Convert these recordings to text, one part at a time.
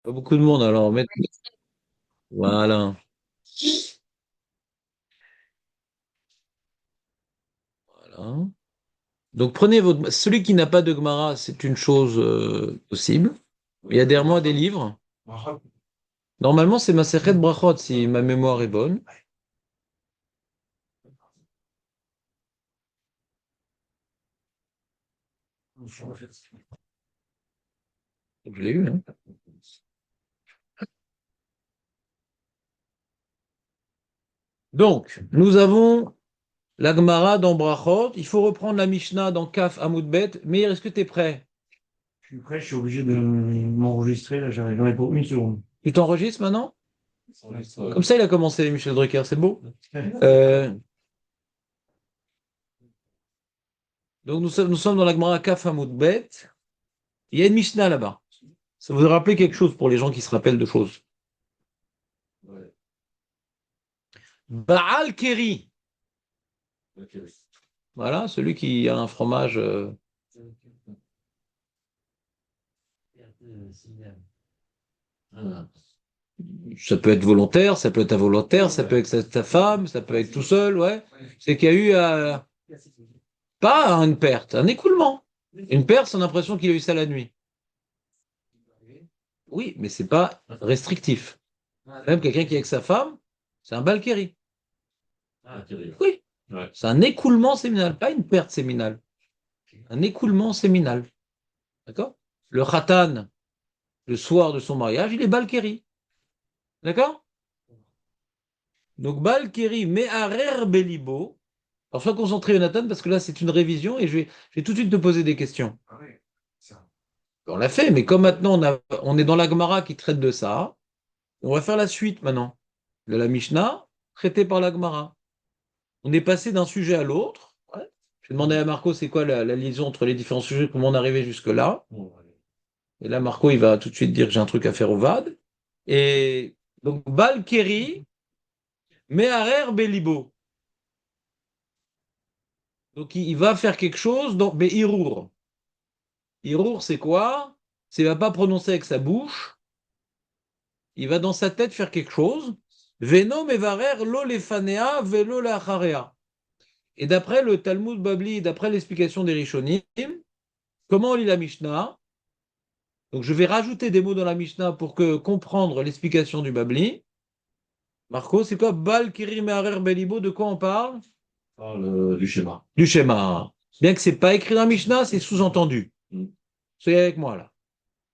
Pas beaucoup de monde, alors voilà. Voilà. Donc prenez votre. Celui qui n'a pas de Gemara, c'est une chose possible. Il y a derrière moi des livres. Normalement, c'est Masechet Brachot, si ma mémoire est bonne. Je l'ai eu, hein. Donc, nous avons la Gemara dans Brachot. Il faut reprendre la Mishnah dans Kaf Amud Bet. Meir, est-ce que tu es prêt? Je suis prêt, je suis obligé de m'enregistrer, là, j'en ai pour une seconde. Tu t'enregistres maintenant? Ouais. Comme ça, il a commencé, Michel Drucker, c'est beau. Euh, donc, nous sommes dans la Gemara Kaf Amud Bet. Il y a une Mishnah là-bas. Ça vous rappelle quelque chose pour les gens qui se rappellent de choses. Baal Keri. Voilà, celui qui a un fromage. Ça peut être volontaire, ça peut être involontaire, ça peut être sa femme, ça peut être tout seul, ouais. C'est qu'il y a eu pas une perte, un écoulement. Une perte, c'est l'impression qu'il a eu ça la nuit. Oui, mais c'est pas restrictif. Même quelqu'un qui est avec sa femme, c'est un balkéri. Oui, c'est un écoulement séminal, pas une perte séminale. Un écoulement séminal. D'accord? Le khatan, le soir de son mariage, il est balkéri. D'accord? Donc balkéri me'arer belibo. Alors sois concentré, Jonathan, parce que là, c'est une révision et je vais tout de suite te poser des questions. On l'a fait, mais comme maintenant on est dans la Gemara qui traite de ça, on va faire la suite maintenant de la Mishnah traitée par la Gemara. On est passé d'un sujet à l'autre. Ouais. Je vais demander à Marco c'est quoi la liaison entre les différents sujets, comment on est arrivé jusque-là. Et là, Marco, il va tout de suite dire que j'ai un truc à faire au VAD. Et donc, Balkeri, Meharer Belibo. Donc, il va faire quelque chose dans Behirour. Hirour, c'est quoi? C'est il va pas prononcer avec sa bouche. Il va dans sa tête faire quelque chose. Veno mevarer lo lefanea velo leacharea. Et d'après le Talmud Babli, d'après l'explication des Rishonim, comment on lit la Mishnah? Donc je vais rajouter des mots dans la Mishnah pour que comprendre l'explication du Babli. Marco, c'est quoi Bal Kiri Meharer Belibo? De quoi on parle? Du schéma. Du schéma. Bien que c'est pas écrit dans la Mishnah, c'est sous-entendu. Soyez avec moi là.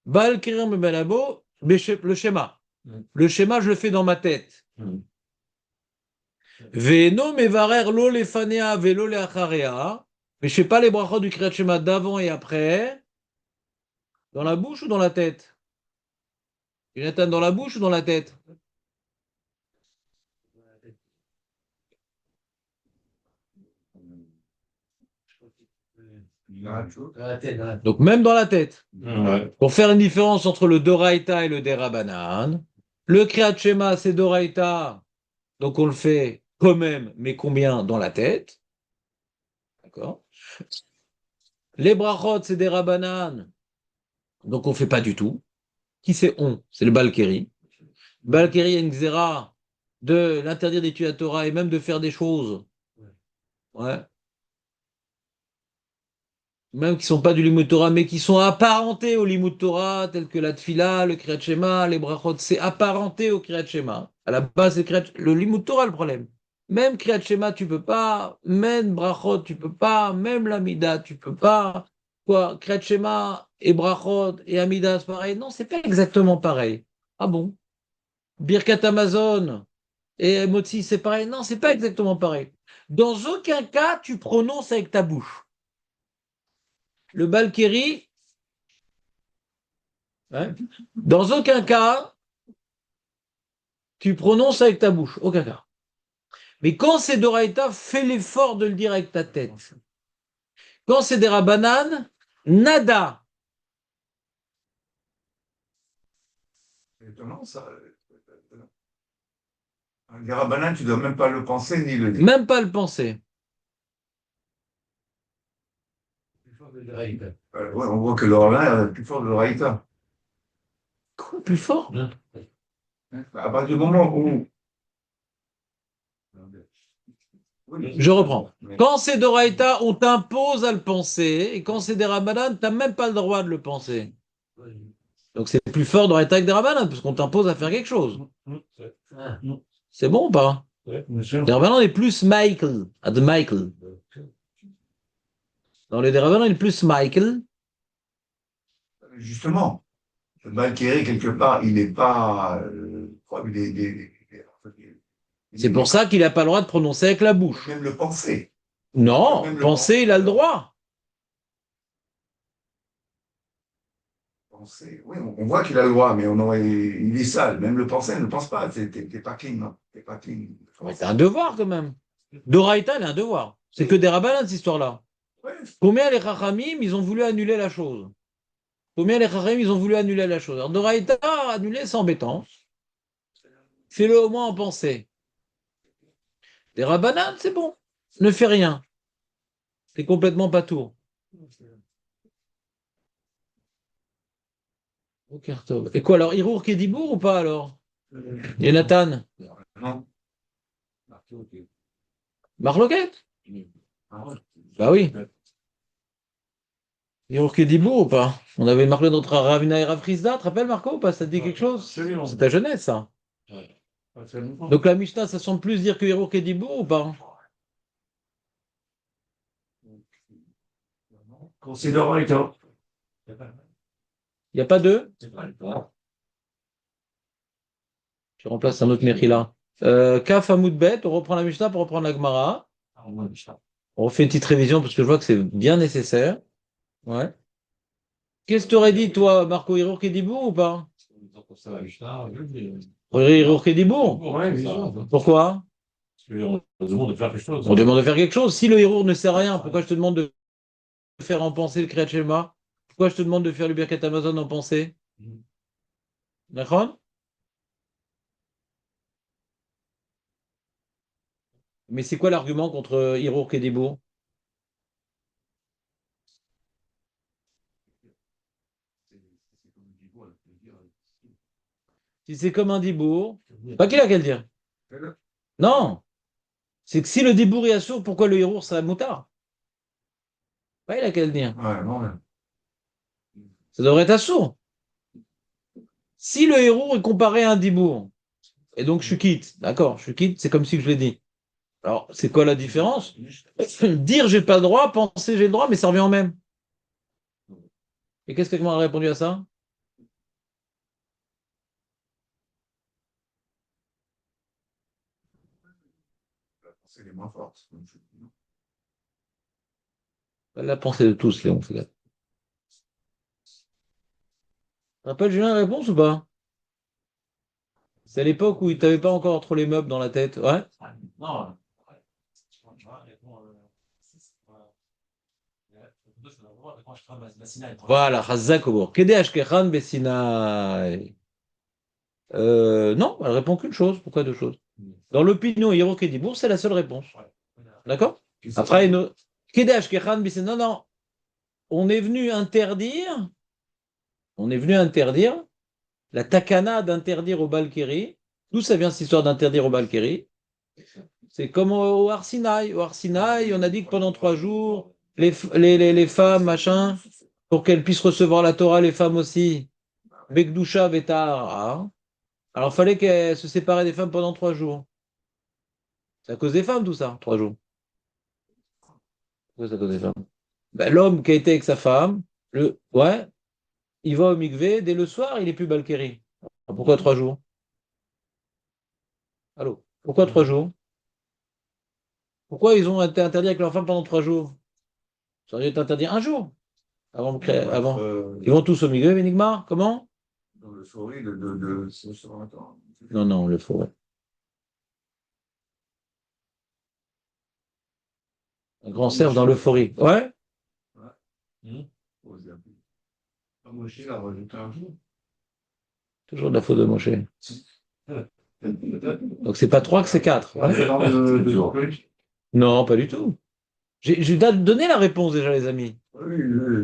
Bal Kiri Meharer le schéma. Le schéma, je le fais dans ma tête. Veno mevarer lo lefanea velo leacharea. Mais je fais pas les brachot du Kriyat Shema d'avant et après. Dans la bouche ou dans la tête? Jonathan, dans la bouche ou dans la tête? Donc même dans la tête. Ouais. Pour faire une différence entre le Doraïta et le Derabanan, le Kriyat Shema, c'est Doraïta. Donc on le fait quand même, mais combien dans la tête? D'accord? Les brachot, c'est des Rabanan. Donc on ne fait pas du tout. Qui c'est on? C'est le Balkeri. Balkeri a une xéra de l'interdire d'étudier la Torah et même de faire des choses. Ouais. Même qui ne sont pas du Limud Torah, mais qui sont apparentés au Limud Torah, tels que la Tfila, le Kriyat Shema, les Brachot, c'est apparenté au Kriyat Shema. À la base, c'est le Limud Torah le problème. Même Kriyat Shema, tu peux pas, même Brachot, tu peux pas, même l'Amida, tu peux pas. Quoi, Kriyat Shema et Brachot et Amida, c'est pareil? Non, c'est pas exactement pareil. Ah bon? Birkat Amazon et Motzi, c'est pareil? Non, c'est pas exactement pareil. Dans aucun cas, tu prononces avec ta bouche. Le Balkiri, hein, dans aucun cas, tu prononces avec ta bouche. Aucun cas. Mais quand c'est d'Oraïta, fais l'effort de le dire avec ta tête. Quand c'est des Rabanan, nada. C'est étonnant, ça. Un Garabanan, tu dois même pas le penser ni le dire. Même pas le penser. Ouais, on voit que le Rabbin est plus fort de l'Oraïta. Quoi, plus fort? À partir du moment où. Je reprends. Quand c'est d'Oraïta, on t'impose à le penser, et quand c'est des Rabbanan, tu n'as même pas le droit de le penser. Donc c'est plus fort d'Oraïta que des Rabbanan, parce qu'on t'impose à faire quelque chose. C'est bon ou pas? Les Rabbanan est plus Michael, à de Michael. Dans les Rabbanan, il est plus Michael. Justement, le Valkyrie, quelque part, il n'est pas. C'est pour ça qu'il n'a pas le droit de prononcer avec la bouche. Même le penser. Non, penser, il a le droit. Penser. Oui, on voit qu'il a le droit, mais il est sale. Même le penser, ne le pense pas. T'es pas clean, non. T'es pas clean. C'est un devoir quand même. D'Oraïta, il a un devoir. C'est que des Rabbanan, cette histoire-là. Combien les Chachamim, ils ont voulu annuler la chose? Combien les Chachamim, ils ont voulu annuler la chose? Alors, Doraïta, annuler, c'est embêtant. Fais-le au moins en pensée. Des Rabbanan, c'est bon. Ne fais rien. T'es complètement pas tout. Et quoi alors? Hirour Kedibour ou pas alors? Et Nathan? Non. Marloquette? Bah oui. Hirour Kedibour ou pas? On avait marqué notre Ravina et Ravrizda, tu te rappelles Marco ou pas? Ça te dit quelque chose? C'est ta jeunesse ça. Donc la Mishnah, ça semble plus dire que Hirour Kedibour ou pas? Considérant les temps. Il n'y a pas deux? Je remplace un autre Mechila. Kaf Hamoud Bet, on reprend la Mishnah pour reprendre la Gemara. On refait une petite révision parce que je vois que c'est bien nécessaire. Ouais. Qu'est-ce que tu aurais dit, toi, Marco Hirour Kedibour ou pas? Hirour Kedibour? Pourquoi? On demande de faire quelque chose. On demande de faire quelque chose. Si le Hirour ne sert à rien, pourquoi je te demande de faire en pensée le Kriyat Shema? Pourquoi je te demande de faire le Birkat Amazon en pensée? D'accord? Mais c'est quoi l'argument contre Hirour Kedibour? Si c'est comme un dibour, pas qu'il a qu'à le dire. Non, c'est que si le dibour est assourd, pourquoi le hirour ça moutard? Pas il a qu'à le dire. Ouais, non, ouais. Ça devrait être assourd. Si le hirour est comparé à un dibour, et donc je quitte, d'accord, je quitte, c'est comme si je l'ai dit. Alors, c'est quoi la différence? Dire j'ai pas le droit, penser j'ai le droit, mais ça revient en même. Et qu'est-ce que quelqu'un a répondu à ça? La pensée est moins forte. La pensée de tous, Léon. Tu te rappelles, Julien, la réponse ou pas? C'est à l'époque où tu n'avais pas encore trop les meubles dans la tête. Ouais? Non. Voilà, Chazak Obor. Kede Ashkechan Bessinai. Non, elle répond qu'une chose. Pourquoi deux choses? Dans l'opinion Hiro Kedibour, c'est la seule réponse. D'accord? Après, Kede Ashkechan Bessinai. Non, non. On est venu interdire la takana d'interdire au Balkiri. D'où ça vient cette histoire d'interdire au Balkiri? C'est comme au Arsinaï. Au Arsinaï, on a dit que pendant 3 jours, les femmes, machin, pour qu'elles puissent recevoir la Torah, les femmes aussi, Bekdusha Vetar. Alors, il fallait qu'elles se séparaient des femmes pendant 3 jours. C'est à cause des femmes, tout ça, 3 jours. Pourquoi c'est à cause des femmes? Ben, l'homme qui a été avec sa femme, ouais, il va au mikvé, dès le soir, il est plus Balkiri. Alors, pourquoi 3 jours? Allô? Pourquoi 3 jours? Pourquoi ils ont été interdits avec leur femme pendant 3 jours? Ça aurait été interdit un jour. Avant. Ils vont tous au mikvé, Benigmar? Comment? Dans le forêt Non, non, le forêt. Un grand cerf dans l'euphorie. Ouais? Moshe l'a rajouté un jour. Toujours de la faute de Moshe. Donc c'est pas 3 que c'est 4. Ouais? Non, pas du tout. J'ai donné la réponse déjà, les amis.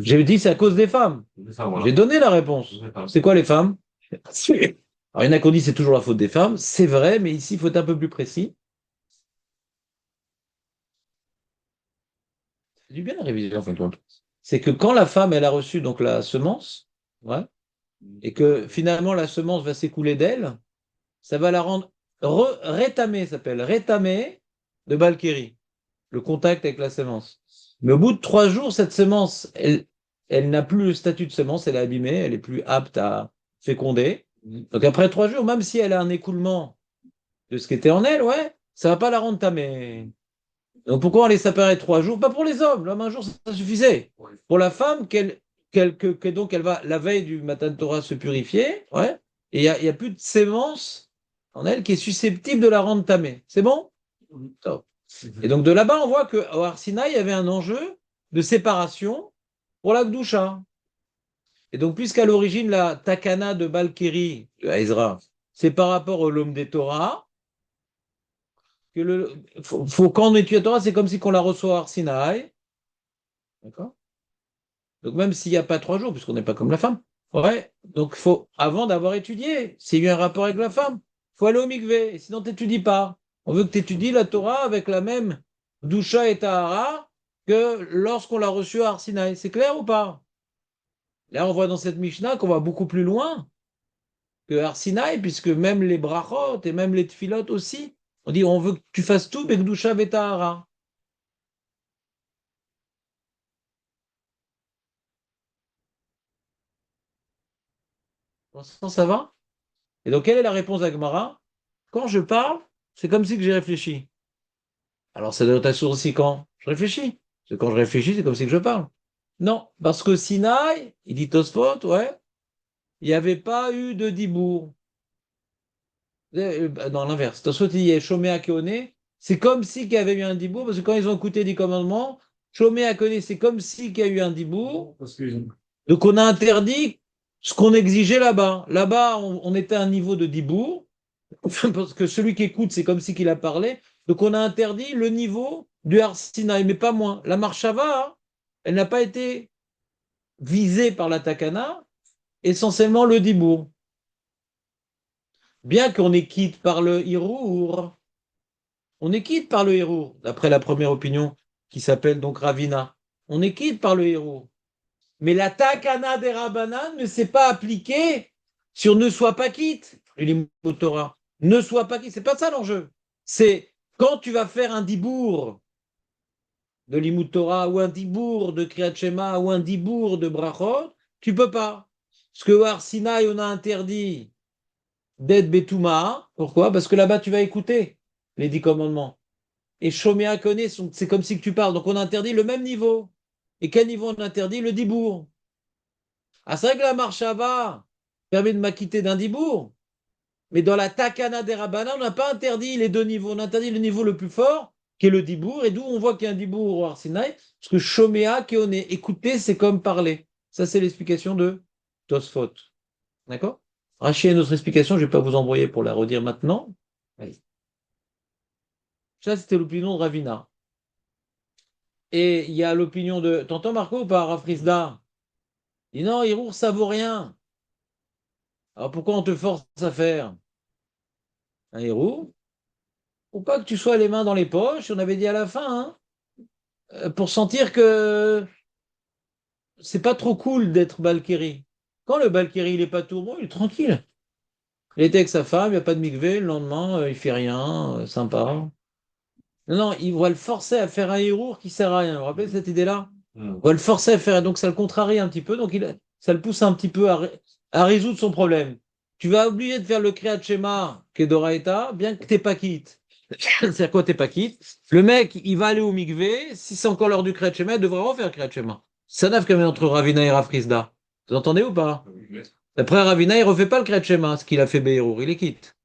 J'ai dit c'est à cause des femmes. J'ai donné la réponse. C'est quoi les femmes? Alors, il y en a qui ont dit c'est toujours la faute des femmes. C'est vrai, mais ici, il faut être un peu plus précis. C'est du bien la révision, en fin de compte. C'est que quand la femme, elle a reçu donc la semence, ouais, et que finalement la semence va s'écouler d'elle, ça va la rendre rétamée, ça s'appelle rétamée de Balkéri, le contact avec la semence. Mais au bout de 3 jours, cette semence, elle n'a plus le statut de semence, elle est abîmée, elle est plus apte à féconder. Donc après 3 jours, même si elle a un écoulement de ce qui était en elle, ouais, ça va pas la rendre tamée. Donc pourquoi on les séparer 3 jours? Pas pour les hommes, l'homme un jour ça suffisait. Pour la femme, donc elle va la veille du matin de Torah se purifier, ouais, et il y a plus de sémence en elle qui est susceptible de la rendre tamée. C'est bon? Top. Et donc de là-bas, on voit qu'au Arsinaï, il y avait un enjeu de séparation pour la Gdusha. Et donc, puisqu'à l'origine, la Takana de Balkiri, de Ezra, c'est par rapport au l'homme des Torah, que quand on étudie la Torah, c'est comme si on la reçoit à Arsinaï. D'accord? Donc, même s'il n'y a pas 3 jours, puisqu'on n'est pas comme la femme. Ouais. Donc, faut, avant d'avoir étudié, s'il y a eu un rapport avec la femme, il faut aller au mikvé. Sinon, tu n'étudies pas. On veut que tu étudies la Torah avec la même Doucha et Tahara que lorsqu'on l'a reçue à Arsinaï. C'est clair ou pas? Là, on voit dans cette Mishnah qu'on va beaucoup plus loin que Arsinaï, puisque même les brachot et même les tfilot aussi, on dit on veut que tu fasses tout, Bekdusha Vetahara. Pour l'instant, ça va? Et donc, quelle est la réponse d'Agmara? Quand je parle, c'est comme si que j'ai réfléchi. Alors, ça doit être aussi quand je réfléchis. Parce que quand je réfléchis, c'est comme si que je parle. Non, parce que Sinaï, il dit Tosfot, ouais, il n'y avait pas eu de dibour. Non, l'inverse. Tosfot, il y a Shomé Akeone, c'est comme si qu'il y avait eu un dibour, parce que quand ils ont écouté les commandements, Shomé Akeone, c'est comme si qu'il y a eu un dibour. Donc, on a interdit ce qu'on exigeait là-bas. Là-bas, on était à un niveau de dibour, parce que celui qui écoute, c'est comme si qu'il a parlé. Donc, on a interdit le niveau du Arsinaï, mais pas moins. La Marshava, hein, elle n'a pas été visée par la Takana, essentiellement le dibour. Bien qu'on est quitte par le Hirour, on est quitte par le Hirour, d'après la première opinion qui s'appelle donc Ravina. On est quitte par le Hirour. Mais la Takana des Rabbanan ne s'est pas appliquée sur ne sois pas quitte, le Torah. Ne sois pas quitte, c'est pas ça l'enjeu. C'est quand tu vas faire un dibour de Limut Torah ou un dibour de Kriyat Shema ou un dibour de Brachot, tu peux pas. Parce que Har Sinai, on a interdit d'être Betouma. Pourquoi? Parce que là-bas, tu vas écouter les 10 commandements. Et Shomea connaît, c'est comme si tu parles. Donc on interdit le même niveau. Et quel niveau on interdit? Le dibour. Ah, c'est vrai que la marshava permet de m'acquitter d'un dibour, mais dans la takana des rabbanan, on n'a pas interdit les deux niveaux. On a interdit le niveau le plus fort, qui est le dibour, et d'où on voit qu'il y a un dibour au Arsinaï, parce que Shomea, Keone, écouter, c'est comme parler. Ça, c'est l'explication de Tosfot. D'accord? Rachid a une autre explication, je ne vais pas vous embrouiller pour la redire maintenant. Allez. Ça, c'était l'opinion de Ravina. Et il y a l'opinion de. T'entends Marco ou pas, Rafrizda? Il dit non, Hirour, ça vaut rien. Alors pourquoi on te force à faire un héros? Faut pas que tu sois les mains dans les poches, on avait dit à la fin, hein, pour sentir que c'est pas trop cool d'être Balkiri. Quand le Balkiri il est pas tout bon, il est tranquille. Il était avec sa femme, il n'y a pas de mikvé, le lendemain, il fait rien, sympa. Non, non, il va le forcer à faire un héros qui sert à rien. Vous vous rappelez cette idée-là? On va le forcer à faire, donc ça le contrarie un petit peu, donc ça le pousse un petit peu à résoudre son problème. Tu vas oublier de faire le Kriyat Shema, qui est d'Oraïta, bien que t'es pas quitte. C'est-à-dire quoi, t'es pas quitte? Le mec, il va aller au mikvé, si c'est encore l'heure du Kriyat Shema, il devrait refaire Kriyat Shema. Ça n'a quand même entre Ravina et Rafrizda. Vous entendez ou pas? D'après Ravina, il refait pas le Kriyat Shema, ce qu'il a fait Beirur, il est quitte.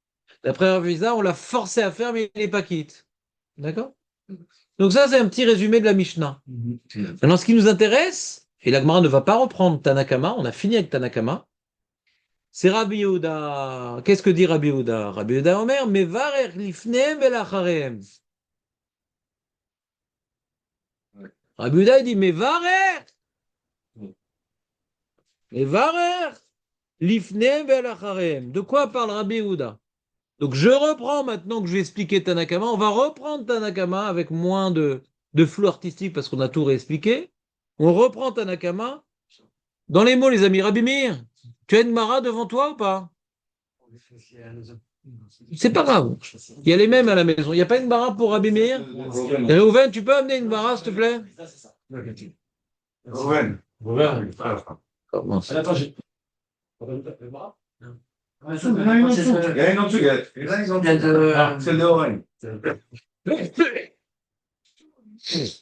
D'après Ravrizda, on l'a forcé à faire, mais il n'est pas quitte. D'accord? Donc ça, c'est un petit résumé de la Mishnah. Maintenant, ce qui nous intéresse, et la Gemara ne va pas reprendre Tanakama, on a fini avec Tanakama, c'est Rabbi Yehuda. Qu'est-ce que dit Rabbi Yehuda? Rabbi Yehuda Omer, Mevarer lifneem velacharem. Rabbi Yehuda, il dit, Mevarer. Mevarer. Lifneem ve'alacharem. De quoi parle Rabbi Yehuda? Donc je reprends maintenant que je vais expliquer Tanakama. On va reprendre Tanakama avec moins de flou artistique parce qu'on a tout réexpliqué. On reprend Tanakama. Dans les mots, les amis, Rabbi Meir, tu as une Mara devant toi ou pas? C'est pas grave. Il y a les mêmes à la maison. Il n'y a pas une Mara pour Rabbi Meir? Réhouven, tu peux amener une Mara, s'il te plaît? Rouven. Comment? Attends, j'ai. Il y a une en dessous, là, ils ont celle de Oren.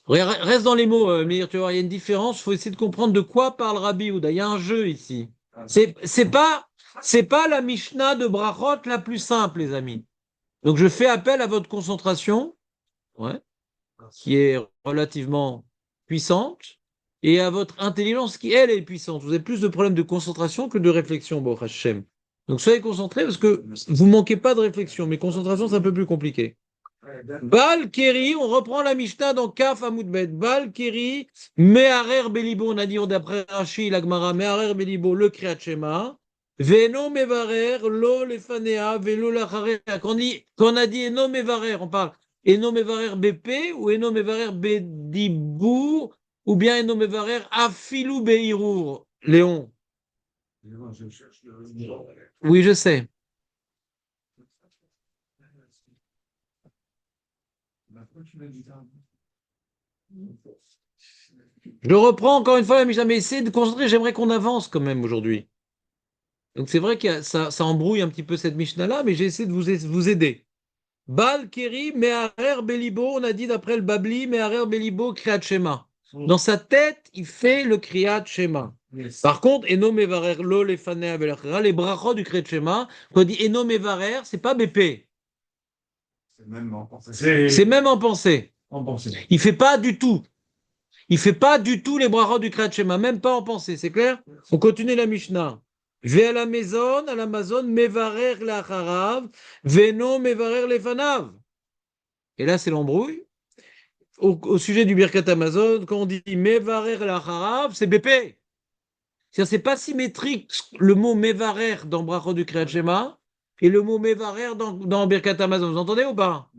Reste dans les mots, Meir, tu vois, il y a une différence. Il faut essayer de comprendre de quoi parle Rabbi Yehuda. Il y a un jeu ici. C'est pas la Mishnah de Brachot la plus simple, les amis. Donc je fais appel à votre concentration, ouais, qui est relativement puissante, et à votre intelligence qui, elle, est puissante. Vous avez plus de problèmes de concentration que de réflexion, Baruch Hashem. Donc soyez concentrés parce que vous manquez pas de réflexion, mais concentration, c'est un peu plus compliqué. Bal Keri, on reprend la Mishnah dans Kaf Amoudbet. Bal Keri, Meharer Belibo, on a dit d'après Rashi, l'Agmara, Meharer Belibo, le Kriyat Shema. Veno Mevarer, lo lefanea, velo lacharea. Quand on a dit Eno Mevarer, on parle Eno Mevarer BP ou Eno Mevarer Bedibour ou bien Eno Mevarer Afilou Beirur. Léon. Oui, je sais. Je reprends encore une fois la Mishnah, mais essayez de concentrer, j'aimerais qu'on avance quand même aujourd'hui. Donc c'est vrai que ça embrouille un petit peu cette Mishnah-là, mais j'ai essayé de vous aider. Bal Keri, Meharer Belibo, on a dit d'après le Babli, Meharer Belibo, Kriyat Shema. Dans sa tête, il fait le Kriyat Shema. Par contre, Eno Mevarer Lo Lefanea Velachera, les brachot du Kriyat Shema, quand on dit Eno Mevarer, c'est pas BP. C'est même en pensée. C'est même en pensée. En pensée. Il fait pas du tout. Il fait pas du tout les brachot du Kriyat Shema, même pas en pensée, c'est clair? On continue la Mishnah. Je vais à l'Amazon, Mevarer Lacharav, Veno Mevarer Lefanav. Et là, c'est l'embrouille. Au sujet du Birkat Amazon, quand on dit Mevarer Lacharav, c'est BP. C'est-à-dire, c'est pas symétrique le mot Mevarer dans brachot du Kriyat Shema et le mot Mevarer dans Birkat Amazon. Vous entendez ou pas?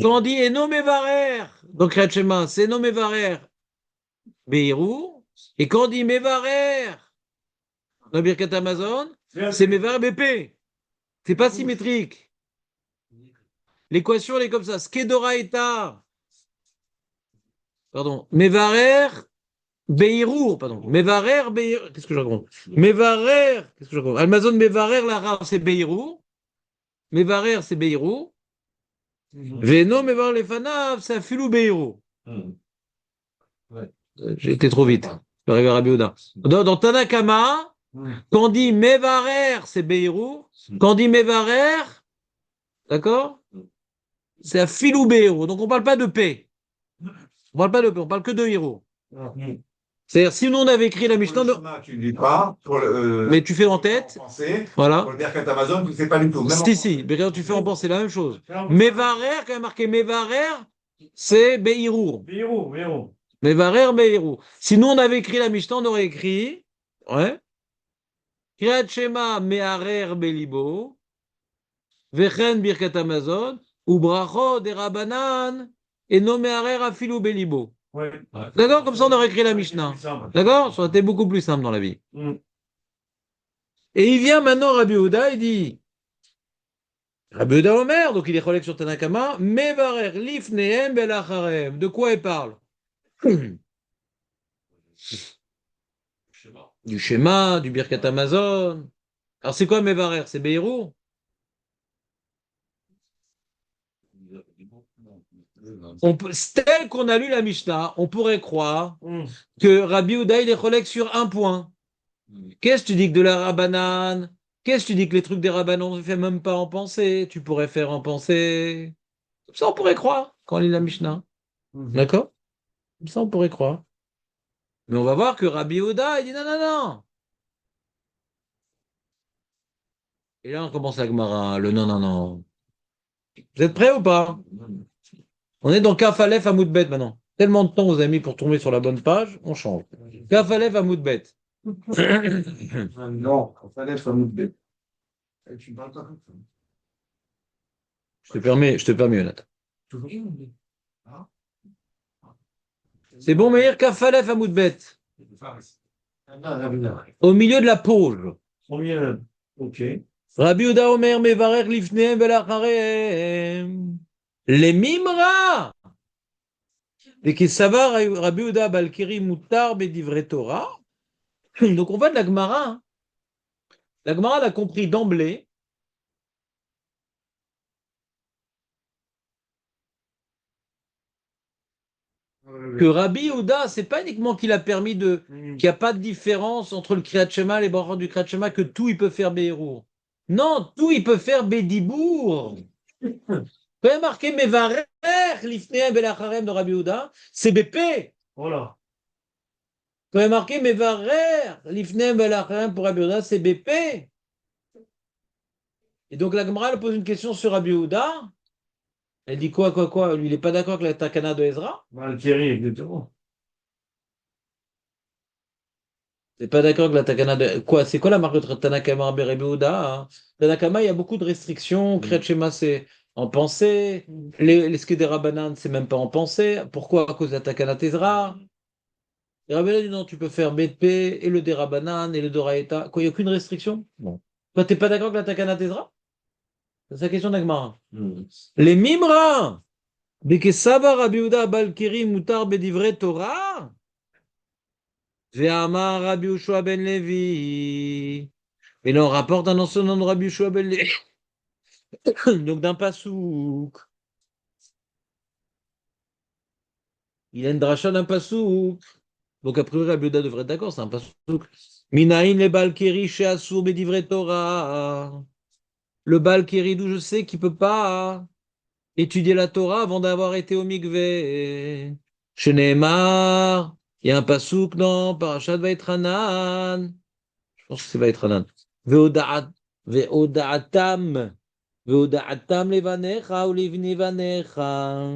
Quand on dit Eno Mevarer dans Kriyat Shema, c'est Eno Mevarer Beirou. Et quand on dit Mevarer dans Birkat Amazon, c'est Mevarer BP. C'est pas symétrique. L'équation, elle est comme ça. Skedoraita. Pardon. Mevarer Beirou. Pardon. Mevarer Beirou. Qu'est-ce que je raconte? Mevarer. Qu'est-ce que je raconte? Amazon Mevarer, la rare, c'est Beirou. Mevarer, c'est Beirou. Veno Mevarer les Fanav, c'est Afilou Beirou. J'ai été trop vite. Je vais arriver à Rabbi Yehuda. Dans Tanakama, quand on dit Mevarer, c'est Beirou. Quand on dit Mevarer, d'accord? C'est à Filou Beirou. Donc on ne parle pas de paix. On parle pas de paix, on parle que de héros. C'est-à-dire, si nous on avait écrit la Mishnah. Tu ne dis pas. Mais tu fais en tête. Voilà. Pour le Birkat Amazon, tu ne sais pas du tout. Si, mais quand tu fais en pensée, c'est la même chose. Mevarer, quand il y a marqué Mevarer, c'est Beirou. Beirou. Mevarer, Beirou. Si nous on avait écrit la Mishnah, on aurait écrit. Ouais. Kriyat Shema Meharer Belibo, Vechen Birkat Amazon, ou Bracho de Rabanan, et no Meharer Afilou Belibo. Ouais. D'accord? Comme ça, on aurait écrit la Mishnah. D'accord? Ça aurait été beaucoup plus simple dans la vie. Et il vient maintenant, Rabbi Yehuda, il dit, Rabbi Yehuda Omer, donc il est collègue sur Tanakama, Mevarer Lifnehem Belacharem. De quoi il parle? Du schéma, du Birkat Amazon. Alors c'est quoi Mevarer? C'est Beirou? Tel qu'on a lu la Mishnah, on pourrait croire que Rabbi Yehuda il est collègue sur un point. Qu'est-ce que tu dis que de la Rabbanan? Qu'est-ce que tu dis que les trucs des Rabbanan on ne fait même pas en pensée? Tu pourrais faire en pensée. Comme ça on pourrait croire quand on lit la Mishnah. D'accord? Comme ça on pourrait croire. Mais on va voir que Rabbi Yehuda il dit non. Et là on commence la Gemara, le non. Vous êtes prêts ou pas? On est dans Kaf Aleph Amoudbet maintenant. Tellement de temps vous avez mis pour tomber sur la bonne page, on change. Kaf Aleph Amoudbet. Non, on va être un autre bête. Tu me parles pas comme ça. Je te permets, Jonathan. Toujours. Ah, C'est bon, Meir Kafalef Amoudbet. Au milieu de la pause. Premier, ok. Rabbi Uda Omer Mevarer Lifneem Velacharem. Les Mimra. Et qui savoir Rabbi Uda Balkiri Moutar Bedivre Torah. Donc on va de la Gemara. Hein. La Gemara l'a compris d'emblée. Que Rabbi Yehuda, c'est pas uniquement qu'il a permis qu'il n'y a pas de différence entre le Kriyat Shema et les bords du Kriyat Shema, que tout il peut faire Be'erour. Non, tout il peut faire Bedibour. Quand il y a marqué Mevarer, Lifneem Belacharem de Rabbi Yehuda, c'est BP. Voilà. Quand il y a marqué Mevarer, Lifneem Belacharem pour Rabbi Yehuda, c'est BP. Et donc la Gemara elle pose une question sur Rabbi Yehuda. Elle dit quoi? Lui, il n'est pas d'accord avec la Takana de Ezra? Valkyrie, exactement. C'est pas d'accord avec la Takana de... Quoi? C'est quoi la marque de Tanakama Rabbi Yehuda? Hein. Tanakama, il y a beaucoup de restrictions. Kriyat Shema, c'est en pensée. Les Skedera Banan, c'est même pas en pensée. Pourquoi? À cause de la Takana Ezra. Et Rabbi Yehuda dit non, tu peux faire BP et le Derabanan et le Doraeta. Quoi, il n'y a aucune restriction? Bon. Toi, t'es pas d'accord avec la Takana Ezra? C'est sa question d'Agmara. Les Mimra! Bekesaba Rabbi Yehuda Balkiri Mutar Bedivre Torah. Ve'amar Rabbi Yoshua ben Levi. Et là, on rapporte un enseignement de Rabbi Yoshua ben Levi. Donc, d'un pasouk. Il a une dracha d'un pasouk. Donc, a priori, Rabbi Yehuda devrait être d'accord, c'est un pasouk. Minaïn le Balkiri chez Assour Bedivre Torah. Le Balkiri d'où je sais qu'il ne peut pas étudier la Torah avant d'avoir été au mikvé. Chez Neymar. Il y a un pasouk dans Parashat Vaïtranan. Je pense que c'est Vaïtranan. Ve'oda'atam. Ve'oda'atam levanecha ou livni vanecha.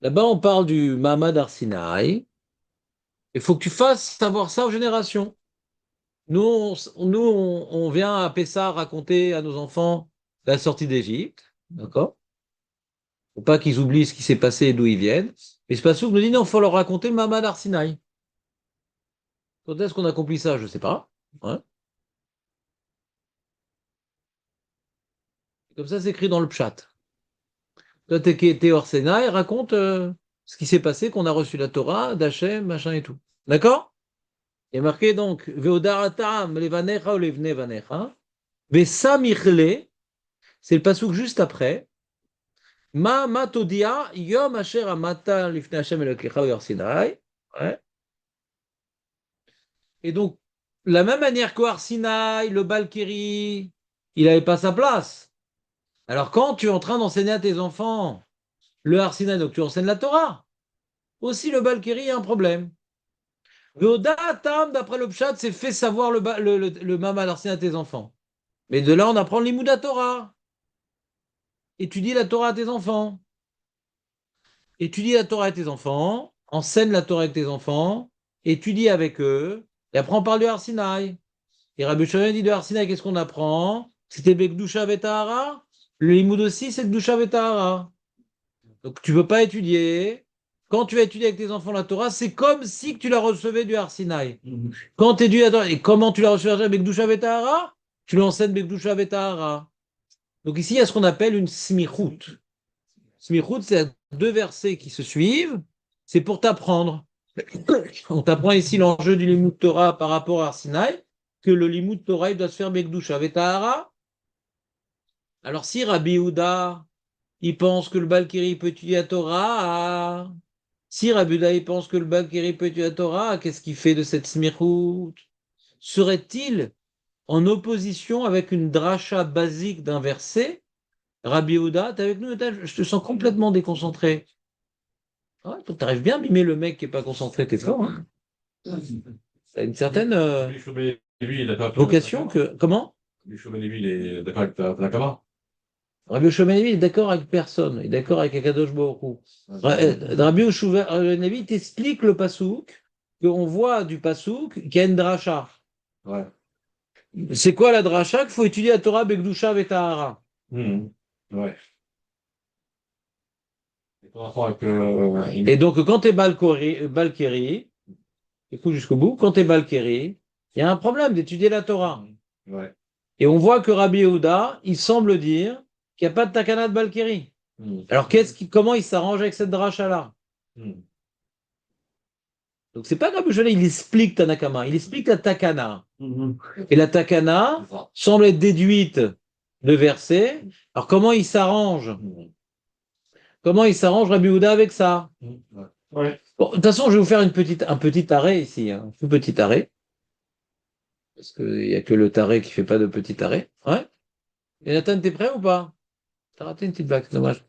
Là-bas, on parle du Mahamad Arsinaï. Il faut que tu fasses savoir ça aux générations. On vient à Pessah raconter à nos enfants la sortie d'Égypte. D'accord? Faut pas qu'ils oublient ce qui s'est passé et d'où ils viennent. Mais c'est pas sûr que nous dit non, il faut leur raconter le Mahamad Arsinaï. Quand est-ce qu'on accomplit ça? Je ne sais pas. Ouais. Comme ça, c'est écrit dans le Pshat. Toi, t'es hors Sénat et raconte ce qui s'est passé, qu'on a reçu la Torah, d'Hachem, machin et tout. D'accord? Il y a marqué donc, Ve'odaratam levanecha ou levne vanecha. Ve'samichle, c'est le passouk juste après. Ma matodia yom asher amata lifne Hashem elokecha ou Sinai. Ouais. Et donc, de la même manière qu'au Sinai, le Balkiri, il n'avait pas sa place. Alors, quand tu es en train d'enseigner à tes enfants le Har Sinai, donc tu enseignes la Torah, aussi le Balkiri, il y a un problème. Veodatam, d'après le Pshat, c'est fait savoir le Mamad Har Sinai à tes enfants. Mais de là, on apprend l'Imouda Torah. Étudie la Torah à tes enfants. Étudie la Torah à tes enfants, enseigne la Torah avec tes enfants, étudie avec eux, et après on parle du Har Sinai. Et Rabbi Shimon dit de Har Sinai, qu'est-ce qu'on apprend? C'était Bekdusha Vetahara. Le Limoud aussi, c'est Kdusha Vetahara. Donc tu ne peux pas étudier. Quand tu vas étudier avec tes enfants la Torah, c'est comme si tu la recevais du Har Sinai. Quand tu étudies la Torah, et comment tu la recevais avec Bekdusha Vetahara? Tu l'enseignes Bekdusha Vetahara. Donc ici, il y a ce qu'on appelle une smichout. Smichout, c'est deux versets qui se suivent. C'est pour t'apprendre. On t'apprend ici l'enjeu du Limoud Torah par rapport à Har Sinai, que le Limoud Torah il doit se faire Bekdusha Vetahara. Alors si Rabbi Yehuda, il pense que le Balkiri peut étudier la Torah, si Rabbi Yehuda il pense que le Balkiri peut étudier la Torah, qu'est-ce qu'il fait de cette smichout? Serait-il en opposition avec une dracha basique d'un verset? Rabbi Yehuda, t'es avec nous? Je te sens complètement déconcentré. Ah, tu arrives bien à mimer le mec qui n'est pas concentré, t'es fort. Hein. T'as une certaine vocation que... Comment? Rabbi Shimon Levi, il est d'accord avec Tanakama. Rabbi Yoshua ben Levi est d'accord avec personne. Il est d'accord avec Akadosh Baruch Hu. Rabbi Yoshua ben Levi t'explique le pasouk qu'on voit du Passouk qu'il y a une dracha. Ouais. C'est quoi la dracha? Qu'il faut étudier la Torah Begdusha Vetahara. Ouais. Et par rapport avec, Et donc, quand tu es Balkeri, écoute jusqu'au bout, quand tu es Balkeri, il y a un problème d'étudier la Torah. ouais. Et on voit que Rabbi Yehuda, il semble dire qu'il n'y a pas de takana de Balkeri. Alors, comment il s'arrange avec cette dracha-là? Donc, c'est pas Rabbi Yehuda, il explique Tanakama, il explique la takana. Et la takana semble être déduite de versets. Alors, comment il s'arrange? Comment il s'arrange Rabbi Yehuda avec ça? Ouais. Bon, de toute façon, je vais vous faire un petit arrêt ici, un tout petit arrêt. Parce qu'il n'y a que le taré qui ne fait pas de petit arrêt. Ouais. Et Nathan, t'es prêt ou pas? T'as raté une petite blague, c'est dommage.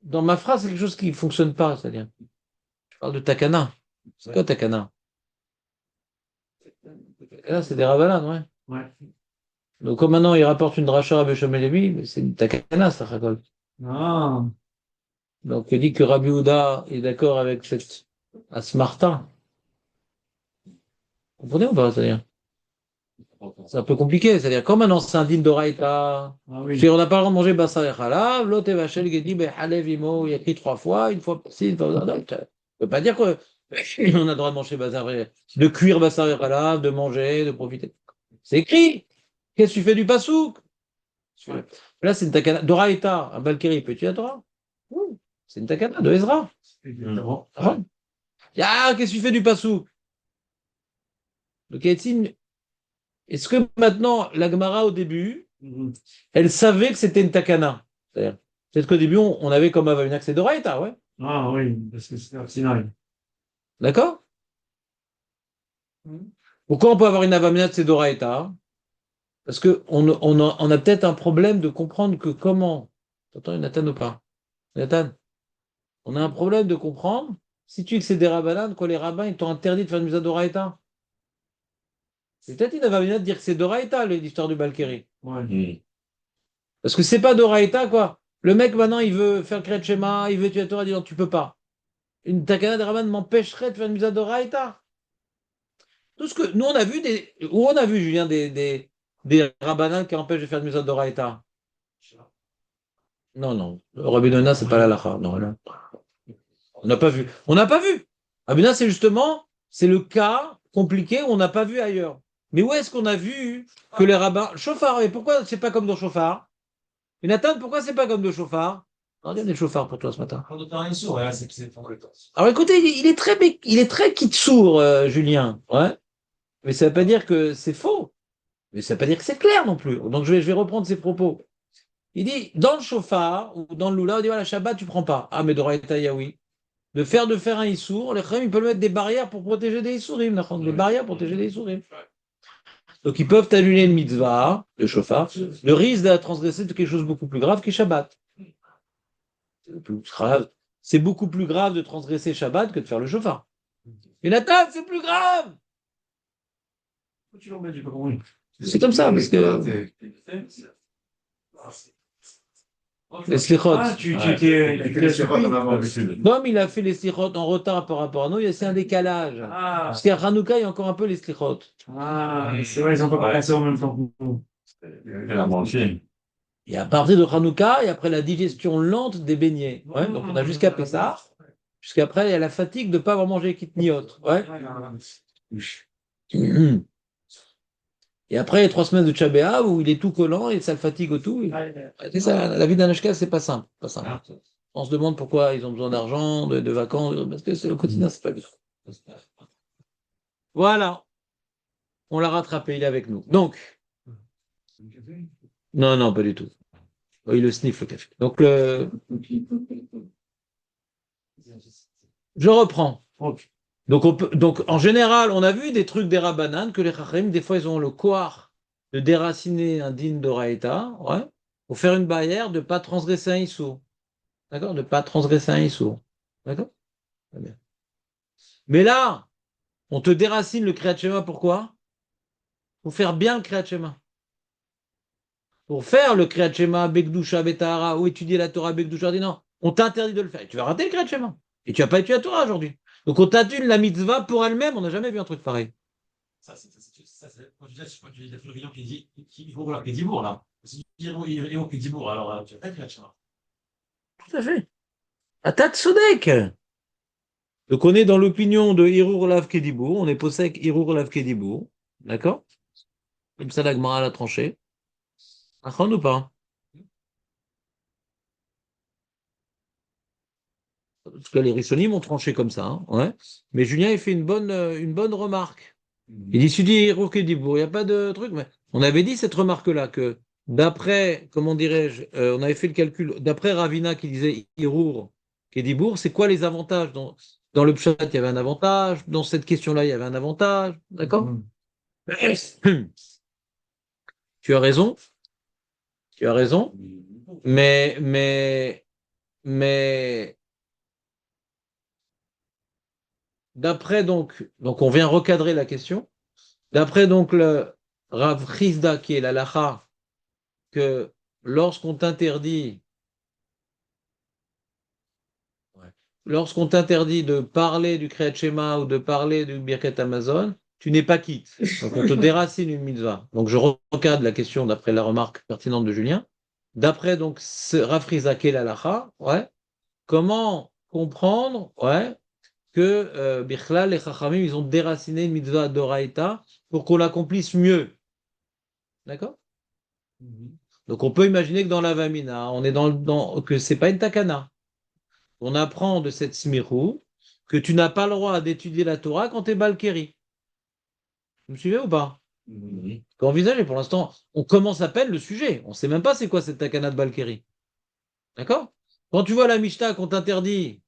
Dans ma phrase, c'est quelque chose qui ne fonctionne pas, c'est-à-dire. Je parle de takana. C'est quoi takana? Takana, c'est des rabalades, ouais. Ouais. Donc, comme maintenant il rapporte une dracha à Bécham Levi, mais c'est une takana, ça récolte. Ah. Donc, il dit que Rabbi Houda est d'accord avec cette Asmarta. Vous comprenez ou pas, c'est-à-dire? C'est un peu compliqué, c'est-à-dire, comme maintenant c'est un din d'Oraïta, Ah oui. on n'a pas le droit de manger Bassar et Chalav, l'autre est Vachel Gedi, Halev Imo, il y a écrit 3 fois, une fois par-ci, une fois par-là. Ça ne veut pas dire qu'on a le droit de manger Bassar de cuire Bassar et Chalav, de manger, de profiter. C'est écrit. Qu'est-ce que tu fais du pasouk? Là, c'est une takana d'Oraïta, un Balkiri, peux-tu la Torah? Oui. C'est une takana de Ezra. Exactement. Ah, qu'est-ce que tu fais du pasouk? Le Kétin, est-ce que maintenant, la Gemara au début, elle savait que c'était une takana? C'est-à-dire, peut-être qu'au début, on avait comme une accès d'Oraïta, ouais. Ah oui, parce que c'est Arsinaï. D'accord? Pourquoi on peut avoir une avamina de Sedoraïta? Parce qu'on a peut-être un problème de comprendre que comment. T'entends, Nathan ou pas? Nathan, on a un problème de comprendre si tu dis que c'est des rabbins, quoi, les rabbins, ils t'ont interdit de faire une misa d'Oraïta. C'est peut-être une avamina de dire que c'est d'Oraïta, l'histoire du Balkiri. Ouais. Parce que c'est pas d'Oraïta, quoi. Le mec, maintenant, il veut faire Kriyat Shema, il veut tuer la Torah, il dit non, tu peux pas. Une takana de rabbin m'empêcherait de faire une misa d'Oraïta. Tout ce que nous, on a vu où on a vu, Julien, des rabbinans qui empêchent de faire une misa d'Oraïta. Non, non. Rabbi Nona, c'est pas la lacha. Non, non. On n'a pas vu. On n'a pas vu. Rabbi Nona, c'est le cas compliqué où on n'a pas vu ailleurs. Mais où est-ce qu'on a vu que les rabbins. Chauffard, et pourquoi c'est pas comme dans Chauffard? Et Nathan, pourquoi c'est pas comme de Chauffard? On a des chauffards pour toi ce matin. Alors écoutez, il est très kitsour, Julien. Ouais. Mais ça ne veut pas dire que c'est faux. Mais ça ne veut pas dire que c'est clair non plus. Donc je vais reprendre ses propos. Il dit, dans le chauffard ou dans le loula, on dit, voilà, Shabbat, tu prends pas. Ah, mais d'Oraïta Yaoui. De faire un issour, les Chachamim, ils peuvent mettre des barrières pour protéger des issourim. Des barrières pour protéger des issourim. Donc ils peuvent annuler une mitzvah, le chauffard, le risque de la transgresser de quelque chose de beaucoup plus grave qui Shabbat. C'est beaucoup plus grave de transgresser Shabbat que de faire le chauffard. Et Nathan, c'est plus grave! C'est comme ça, parce que. Les slichot. Ah, tu t'es. Non, mais il a fait les slichot en retard par rapport à nous, il y a c'est un décalage. Ah, Parce qu'à Hanouka, il y a encore un peu les slichot. c'est vrai, ils n'ont pas commencé en même temps que nous. Et à partir de Hanouka, et après la digestion lente des beignets. Ouais, donc on a jusqu'à Pessah, jusqu'après, il y a la fatigue de ne pas avoir mangé kitniot. Ouais. Et après, il y a 3 semaines de Tchabéa où il est tout collant et ça le fatigue au tout. C'est ça, la vie d'un Ashkenaz, c'est pas simple. Pas simple. On se demande pourquoi ils ont besoin d'argent, de vacances, parce que c'est le quotidien, c'est pas bien. Voilà. On l'a rattrapé, il est avec nous. Donc. Non, non, pas du tout. Il le sniffe, le café. Donc, je reprends. Donc, en général, on a vu des trucs des rabbanan que les chachamim, des fois, ils ont le koar de déraciner un din d'Oraïta, ouais, pour faire une barrière de ne pas transgresser un issour. D'accord? De ne pas transgresser un issour. D'accord? Très bien. Mais là, on te déracine le Kriyat Shema, pourquoi? Pour faire bien le Kriyat Shema. Pour faire le Kriyat Shema, Bekdusha, Betahara, ou étudier la Torah, Bekdusha, dit non, on t'interdit de le faire. Et tu vas rater le Kriyat Shema. Et tu n'as pas étudié la Torah aujourd'hui. Donc on t'annule la mitzvah pour elle-même, on n'a jamais vu un truc pareil. Quand tu dis la Florian qui dit, il faut voir qui dit bourg, là. Il faut qui dit bourg, alors, tu vas pas être là, tu vois. Tout à fait. Atat Sodek. Donc on est dans l'opinion de Hirur Lav Kedibur, on est possèque Hirur Lav Kedibur, d'accord? Comme ça la Gemara l'a tranché. Achon ou pas? En tout cas, les Rishonim ont tranché comme ça, hein, ouais. Mais Julien, il fait une bonne remarque. Il dit, tu dis Hirur Kedibur, il n'y a pas de truc, mais on avait dit cette remarque-là, que d'après, comment dirais-je, on avait fait le calcul, d'après Ravina qui disait Hirur Kedibur, c'est quoi les avantages? Dans le Pshat, il y avait un avantage, dans cette question-là, il y avait un avantage, d'accord? Tu as raison, tu as raison, mais d'après donc on vient recadrer la question. D'après donc le Rav Chizda qui est la lacha, que lorsqu'on t'interdit, lorsqu'on t'interdit de parler du Kriyat Shema ou de parler du Birkat Amazon, tu n'es pas quitte. Donc on te déracine une mitzvah. Donc je recadre la question d'après la remarque pertinente de Julien. D'après donc ce Rav Chizda qui est la lacha, ouais. Comment comprendre, ouais, que Bichlal, les Chachamim, ils ont déraciné une mitzvah d'Oraïta pour qu'on l'accomplisse mieux. D'accord? Donc on peut imaginer que dans la Vamina, on est que c'est pas une takana. On apprend de cette smirou que tu n'as pas le droit d'étudier la Torah quand tu es Balkeri. Vous me suivez ou pas? Envisagez, pour l'instant, on commence à peine le sujet. On ne sait même pas c'est quoi cette takana de Balkeri. D'accord? Quand tu vois la Mishnah qu'on t'interdit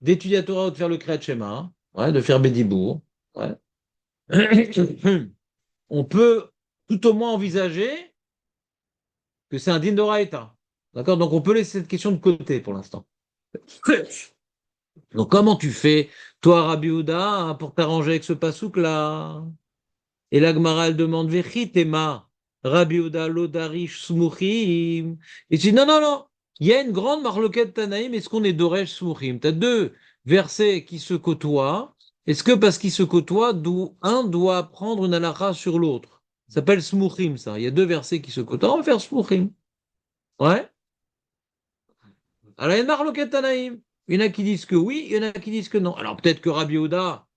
d'étudier la Torah ou de faire le Kriyat Shema, hein, ouais, de faire Bédibour, ouais. On peut tout au moins envisager que c'est un din d'Oraïta. D'accord? Donc on peut laisser cette question de côté pour l'instant. Donc comment tu fais, toi, Rabbi Houda, pour t'arranger avec ce pasouk-là? Et la Gemara, elle demande Vechitema, Rabbi Houda, Lodarish, Smuchim. Et tu dis non, non, non, il y a une grande marloquette Tanaïm, est-ce qu'on est Doresh, Smuchim? Tu as deux versets qui se côtoient. Est-ce que parce qu'ils se côtoient, un doit prendre une halakha sur l'autre? Ça s'appelle Smuchim, ça. Il y a deux versets qui se côtoient, on va faire Smuchim. Ouais? Alors il y a une marloquette Tanaïm. Il y en a qui disent que oui, il y en a qui disent que non. Alors peut-être que Rabbi Houda,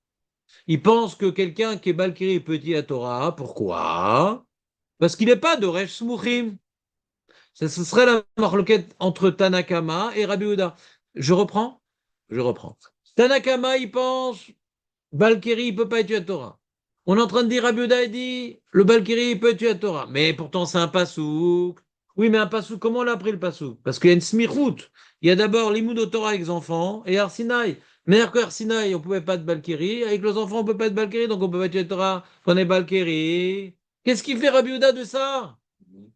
il pense que quelqu'un qui est Balkiri peut dire à Torah. Pourquoi? Parce qu'il n'est pas de Resh Smuchim. Ce serait la marloquette entre Tanakama et Rabbi Houda. Je reprends? Je reprends. Tanakama, il pense, Balkiri, il ne peut pas étudier la Torah. On est en train de dire, Rabbi Houda, il dit, le Balkiri, il peut étudier la Torah. Mais pourtant, c'est un pasouk. Oui, mais un pasouk, comment on l'a appris le pasouk? Parce qu'il y a une smichout. Il y a d'abord l'imoud Torah avec les enfants et Arsinaï. Mais que Arsinaï, on ne pouvait pas être Balkiri. Avec les enfants, on ne peut pas être Balkiri, donc on peut pas étudier la Torah. On est Balkiri. Qu'est-ce qui fait Rabbi Houda de ça?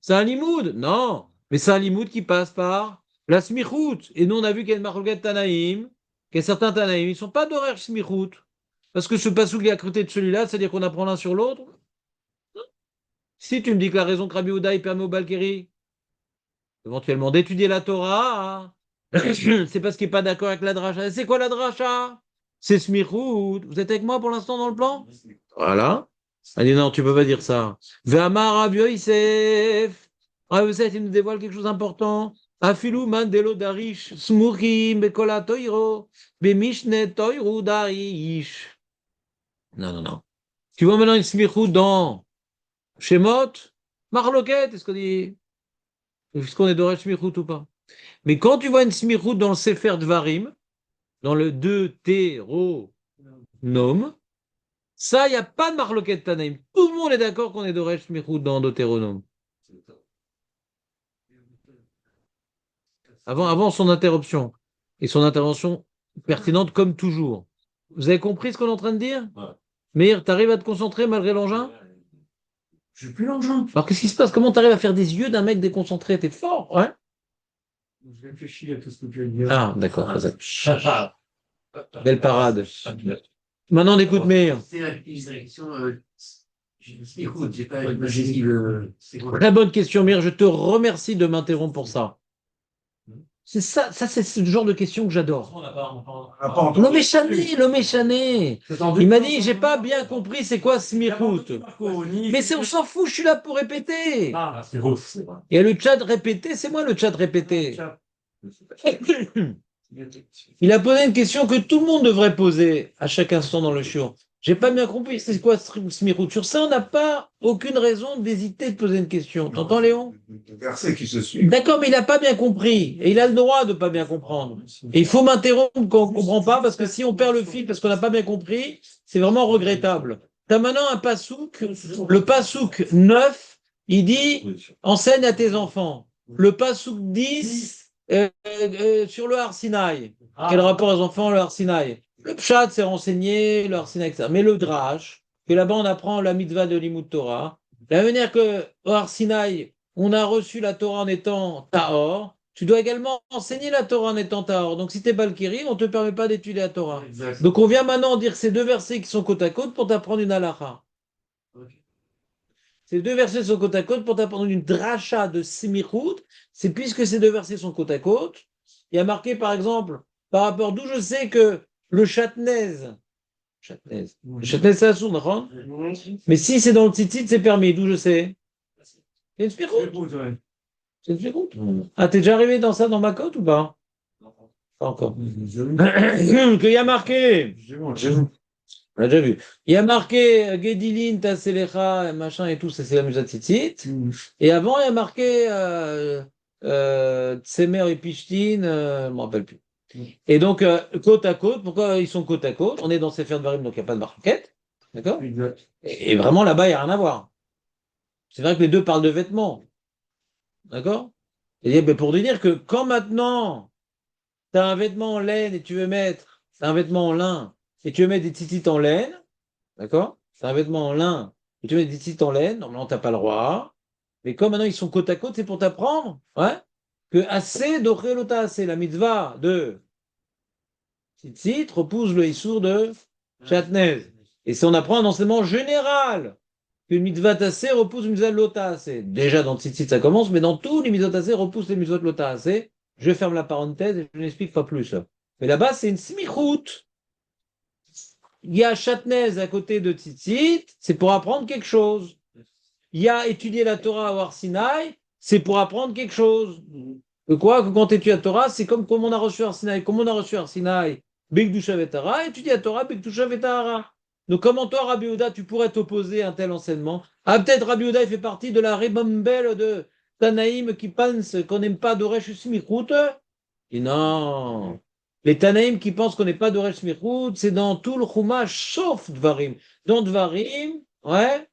C'est un limoud? Non. Mais c'est un limoud qui passe par la smichout. Et nous, on a vu qu'il y a une marloquette Tanaïm, qu'il y a certains Tanaïm, ils ne sont pas d'horaire smichout. Parce que ce pasouk est à côté de celui-là, c'est-à-dire qu'on apprend l'un sur l'autre. Si tu me dis que la raison que Rabbi Houda il permet au Balkiri, éventuellement d'étudier la Torah, c'est parce qu'il n'est pas d'accord avec la dracha. C'est quoi la dracha? C'est smichout. Vous êtes avec moi pour l'instant dans le plan? Voilà. Elle dit non, tu peux pas dire ça. Ve'amar Rabbi Yosef. Rabbi Yosef, il nous dévoile quelque chose d'important. Afilu mandelo darish smuchim bekola toiro bemishne toiru darish. Non, non, non. Tu vois maintenant une smichut dans Shemot, Marloquet, est-ce qu'on dit, est-ce qu'on est d'Orech smichut ou pas? Mais quand tu vois une smichut dans le Sefer Dvarim, dans le Deutéronome, ça, il n'y a pas de Marloquet Tanaïm. Tout le monde est d'accord qu'on est d'Orech smichut dans Deutéronome. Avant son interruption, et son intervention pertinente comme toujours. Vous avez compris ce qu'on est en train de dire? Ouais. Meir, t'arrives à te concentrer malgré l'engin? Je n'ai plus l'engin. Alors qu'est-ce qui se passe? Comment t'arrives à faire des yeux d'un mec déconcentré? T'es fort, ouais? Je réfléchis à tout ce que tu as dit. Ah, d'accord. Belle parade. Maintenant, on écoute Meir. C'est la direction. Écoute, j'ai pas imaginé le. Très bonne question, Meir. Je te remercie de m'interrompre pour ça. C'est ça, c'est ce genre de questions que j'adore. On n'a pas On n'a pas entendu. L'homme chané. Il m'a dit, j'ai pas bien compris c'est quoi smichout. Mais on s'en fout, je suis là pour répéter. Ah, c'est beau, c'est vrai. Et le chat répété, c'est moi le chat répété. Il a posé une question que tout le monde devrait poser à chaque instant dans le shiur. J'ai pas bien compris c'est quoi smichout. Sur ça, on n'a pas aucune raison d'hésiter de poser une question. T'entends, Léon? Le verset qui se suit. D'accord, mais il n'a pas bien compris. Et il a le droit de pas bien comprendre. Et il faut m'interrompre quand on ne comprend pas, parce que si on perd le fil parce qu'on n'a pas bien compris, c'est vraiment regrettable. Tu as maintenant un pasouk, le pasouk 9, il dit enseigne à tes enfants. Le pasouk 10 sur le Har Sinaï. Quel rapport aux enfants, le Har Sinaï? Le pshat, c'est renseigner, le Har Sinaï, etc. Mais le drash, que là-bas on apprend la mitzvah de l'Imout Torah, de la manière que au Har Sinaï, on a reçu la Torah en étant Tahor, tu dois également enseigner la Torah en étant Tahor. Donc si tu es Balkiri, on ne te permet pas d'étudier la Torah. Donc on vient maintenant dire ces deux versets qui sont côte à côte pour t'apprendre une halakha. Ces deux versets sont côte à côte pour t'apprendre une dracha de Simichut. C'est puisque ces deux versets sont côte à côte. Il y a marqué par exemple, par rapport d'où je sais que le chatnez, le chatnez c'est assourd, d'accord? Mais si c'est dans le tzitzit, c'est permis, d'où je sais? C'est une spiroute. C'est une spiroute. Ah, t'es déjà arrivé dans ça dans ma côte ou pas? Pas encore. Qu'il y a marqué. On l'a déjà vu. Il y a marqué Gedilin, Taselecha, machin et tout, ça c'est la Musa Tzitzit. Et avant, il y a marqué Tsemer et Pishtin, je ne me rappelle plus. Et donc, côte à côte, pourquoi ils sont côte à côte? On est dans Sefer Dvarim, donc il n'y a pas de marquette. D'accord? Et vraiment, là-bas, il n'y a rien à voir. C'est vrai que les deux parlent de vêtements. D'accord? Et ben, pour te dire que quand maintenant, tu as un vêtement en laine et tu veux mettre, c'est un vêtement en lin, et tu veux mettre des tzitzit en laine, d'accord? C'est un vêtement en lin, et tu veux mettre des tzitzit en laine, normalement, tu n'as pas le droit. Mais comme maintenant ils sont côte à côte, c'est pour t'apprendre, ouais, que assez d'ochelota assez, la mitzvah de tzitzit repousse le issour de chatnez. Et si on apprend un enseignement général, qu'une mitzvah tassé repousse une mitzvah lota assez. Déjà dans Tzitzit ça commence, mais dans tous les mitzvot tassé repousse les mitzvot lota assez. Je ferme la parenthèse et je n'explique pas plus. Mais là-bas, c'est une smichout. Il y a chatnez à côté de Tzitzit, c'est pour apprendre quelque chose. Il y a étudier la Torah à Har Sinaï, c'est pour apprendre quelque chose. Que quoi? Que quand tu étudies la Torah, c'est comme on a reçu Har Sinaï. Comme on a reçu Har Sinaï, Bigdusha Vetara, étudier la Torah, Bigdusha Vetara. Donc comment toi, Rabbi Yehuda, tu pourrais t'opposer à un tel enseignement? Ah, peut-être Rabbi Yehuda, il fait partie de la ribambelle de Tanaïm qui pense qu'on n'aime pas d'Oresh Smichout. Et non. Les Tanaïm qui pensent qu'on n'est pas d'Oresh Smichout, c'est dans tout le Chumash, sauf Dvarim. Dans Dvarim, ouais,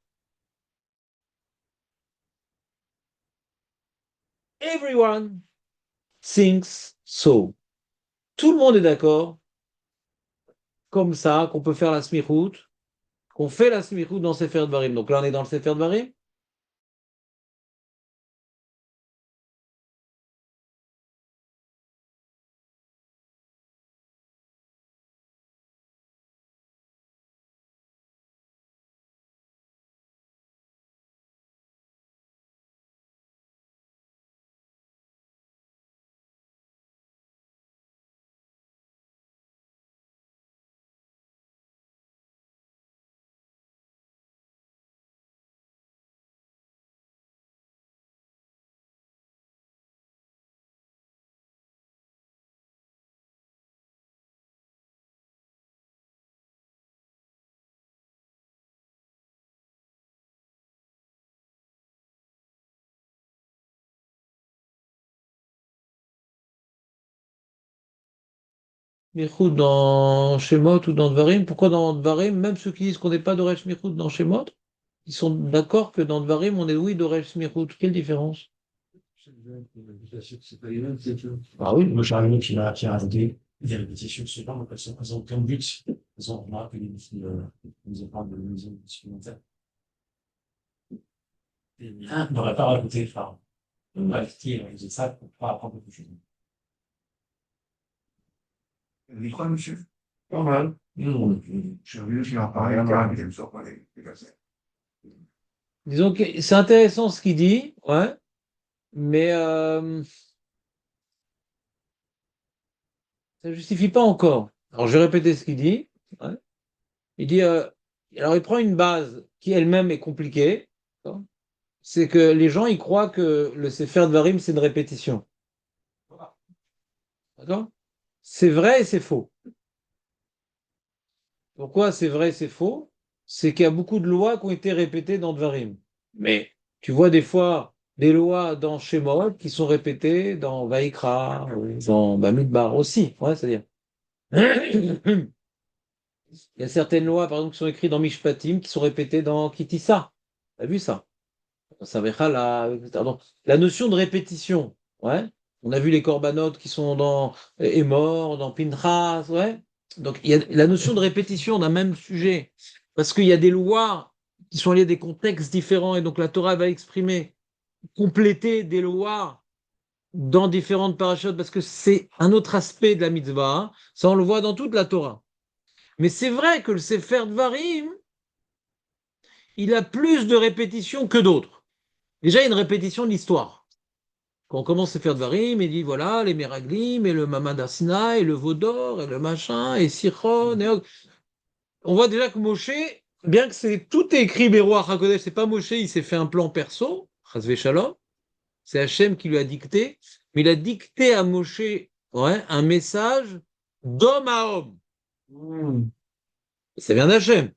everyone thinks so. Tout le monde est d'accord, comme ça, qu'on peut faire la smichout, qu'on fait la smichout dans Sefer Dvarim. Donc là, on est dans le Sefer Dvarim. Smichout dans Shemot ou dans Dvarim. Pourquoi dans Dvarim, même ceux qui disent qu'on n'est pas d'Oresh Smichout dans Shemot, ils sont d'accord que dans Dvarim, on est oui d'Oresh Smichout. Quelle différence? Ah oui, moi j'ai un ami qui a rajouté des répétitions, je sais pas, elles ont aucun but. Elles ont remarqué que les filles nous ont parlé de maison supplémentaire. Et on n'aurait pas rajouté, enfin, on va expliquer, on faisait ça pour pas apprendre quelque chose. Il dit quoi, monsieur? Pas mal. J'ai vu qu'il en parlait un an, il me sort pas les versets. Disons que c'est intéressant ce qu'il dit, ouais, mais Ça ne justifie pas encore. Alors, je vais répéter ce qu'il dit. Ouais. Il dit, alors il prend une base qui elle-même est compliquée. D'accord. C'est que les gens, ils croient que le Sefer Dvarim, c'est une répétition. D'accord? C'est vrai et c'est faux. Pourquoi c'est vrai et c'est faux? C'est qu'il y a beaucoup de lois qui ont été répétées dans Dvarim. Mais tu vois des fois des lois dans Shemot qui sont répétées dans Vaikra ou dans Bamidbar aussi. Ouais, c'est-à-dire. Il y a certaines lois, par exemple, qui sont écrites dans Mishpatim, qui sont répétées dans Kitissa. T'as vu ça? Donc, la notion de répétition, ouais. On a vu les corbanotes qui sont dans Emor, dans Pinchas, ouais. Donc, il y a la notion de répétition d'un même sujet. Parce qu'il y a des lois qui sont liées à des contextes différents, et donc la Torah va exprimer, compléter des lois dans différentes parachutes, parce que c'est un autre aspect de la mitzvah. Hein. Ça, on le voit dans toute la Torah. Mais c'est vrai que le Sefer Dvarim, il a plus de répétitions que d'autres. Déjà, il y a une répétition de l'histoire. Quand on commence à faire Dvarim, il dit voilà, les Meraglim, et le Mamad Asina, et le Vaudor, et le machin, et Sichon, et Og. On voit déjà que Moshe, bien que tout est écrit Beroach HaKodesh, c'est pas Moshe, il s'est fait un plan perso, Chazvé Shalom, c'est Hachem qui lui a dicté, mais il a dicté à Moshe ouais, un message d'homme à homme. Ça vient d'Hachem.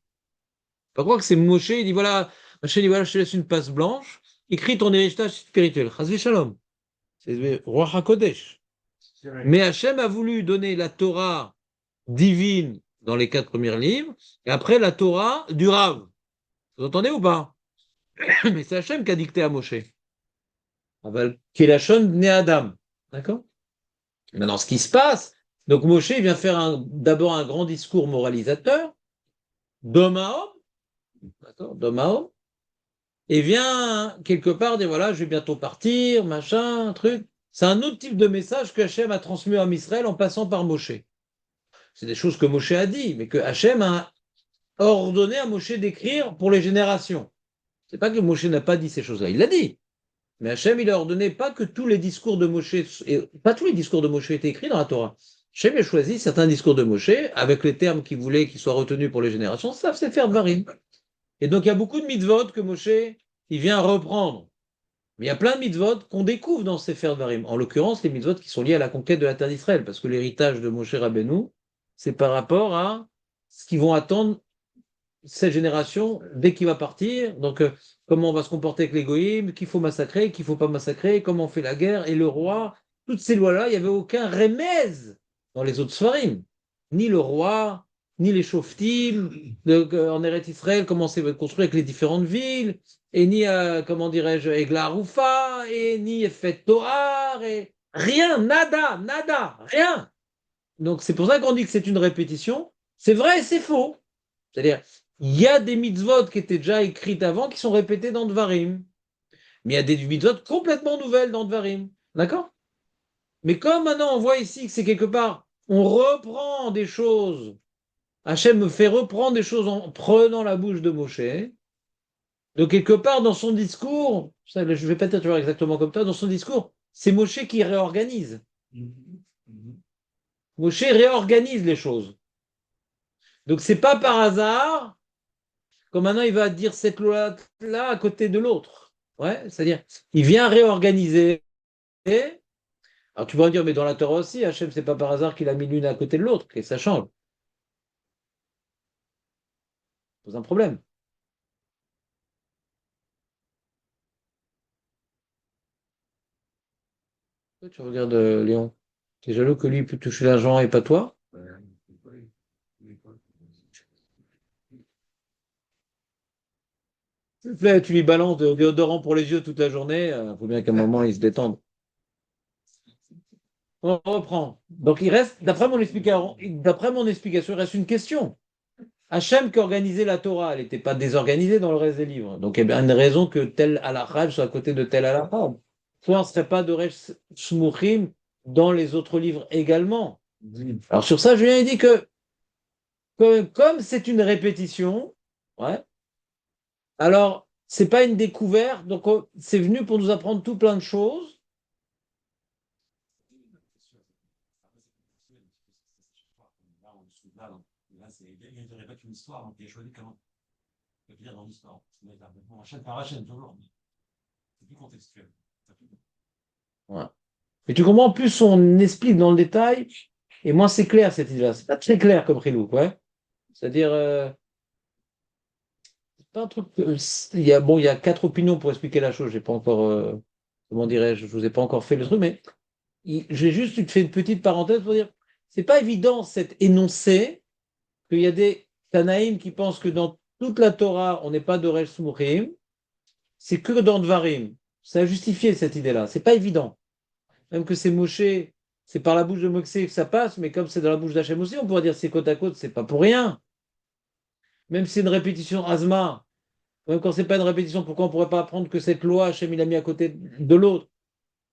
Pas croire que c'est Moshe, il dit voilà, Hachem dit voilà, je te laisse une passe blanche, écris ton héritage spirituel, Chazvé Shalom. C'est Roi HaKodesh. Mais Hachem a voulu donner la Torah divine dans les 4 premiers livres, et après la Torah du Rav. Vous entendez ou pas? Mais c'est Hachem qui a dicté à Moshe. Qui est la Shon Bnei Adam. D'accord? Maintenant, ce qui se passe, donc Moshe il vient faire d'abord un grand discours moralisateur, d'homme à homme, d'accord, d'homme à homme, et vient quelque part dire voilà, je vais bientôt partir, machin, truc. C'est un autre type de message que Hachem a transmis à Israël en passant par Moshe. C'est des choses que Moshe a dit, mais que Hachem a ordonné à Moshe d'écrire pour les générations. C'est pas que Moshe n'a pas dit ces choses-là, il l'a dit. Mais Hachem, il a ordonné pas que tous les discours de Moshe, pas tous les discours de Moshe étaient écrits dans la Torah. Hachem a choisi certains discours de Moshe avec les termes qu'il voulait qu'ils soient retenus pour les générations. Ça, c'est faire Dvarim. Et donc, il y a beaucoup de mitzvot que Moshe, il vient reprendre. Mais il y a plein de mitzvot qu'on découvre dans ces Sefer Dvarim. En l'occurrence, les mitzvot qui sont liés à la conquête de la terre d'Israël, parce que l'héritage de Moshe Rabbeinu, c'est par rapport à ce qu'ils vont attendre cette génération dès qu'il va partir. Donc, comment on va se comporter avec les goïms, qu'il faut massacrer, qu'il ne faut pas massacrer, comment on fait la guerre, et le roi. Toutes ces lois-là, il n'y avait aucun remèze dans les autres Sfarim. Ni le roi, ni les shoftim, en Eretz Israël, comment c'est construit avec les différentes villes, et ni, comment dirais-je, Egla Arufa, et ni Effet Toar, et rien, nada, nada, rien. Donc, c'est pour ça qu'on dit que c'est une répétition. C'est vrai et c'est faux. C'est-à-dire, il y a des mitzvot qui étaient déjà écrites avant qui sont répétées dans Dvarim. Mais il y a des mitzvot complètement nouvelles dans Dvarim. D'accord? Mais comme maintenant on voit ici que c'est quelque part, on reprend des choses. Hachem me fait reprendre des choses en prenant la bouche de Moshe. Donc quelque part dans son discours, je ne vais pas dire exactement comme toi, dans son discours, c'est Moshe qui réorganise. Moshe réorganise les choses. Donc c'est pas par hasard comme maintenant il va dire cette loi-là à côté de l'autre. Ouais, c'est-à-dire, il vient réorganiser. Alors tu pourrais me dire, mais dans la Torah aussi, Hachem, c'est pas par hasard qu'il a mis l'une à côté de l'autre, et ça change. Ça pose un problème. Pourquoi tu regardes Léon. Tu es jaloux que lui puisse toucher l'argent et pas toi? S'il te plaît, tu lui balances de déodorant pour les yeux toute la journée, il faut bien qu'à un moment il se détende. On reprend. Donc il reste, d'après mon explication, il reste une question. Hachem qui organisait la Torah, elle n'était pas désorganisée dans le reste des livres. Donc il y a bien une raison que tel halakha soit à côté de tel halakha. Soit on ne serait pas de Resh Shmuchim dans les autres livres également. Alors sur ça, Julien dit que comme c'est une répétition, ouais, alors c'est pas une découverte, donc c'est venu pour nous apprendre tout plein de choses. il y aurait pas une histoire, donc il a choisi comment le dire dans l'histoire. Chaîne par chaîne, toujours. C'est plus contextuel. Ouais. Mais tu comprends, plus on explique dans le détail, et moins c'est clair cette idée-là. C'est pas très clair comme Chilouk, ouais. C'est-à-dire, c'est pas un truc. Il y a quatre opinions pour expliquer la chose. J'ai pas encore, comment dirais-je, je vous ai pas encore fait le truc, mais j'ai juste fait une petite parenthèse pour dire, c'est pas évident cet énoncé qu'il y a des Tanaïm qui pensent que dans toute la Torah, on n'est pas de Resh Smuchim, c'est que dans Dvarim. Ça a justifié cette idée-là. C'est pas évident. Même que c'est Moshe, c'est par la bouche de Moxé que ça passe, mais comme c'est dans la bouche d'Hachem aussi, on pourrait dire c'est côte à côte, c'est pas pour rien. Même si c'est une répétition Asma, même quand c'est pas une répétition, pourquoi on pourrait pas apprendre que cette loi, Hachem il a mis à côté de l'autre?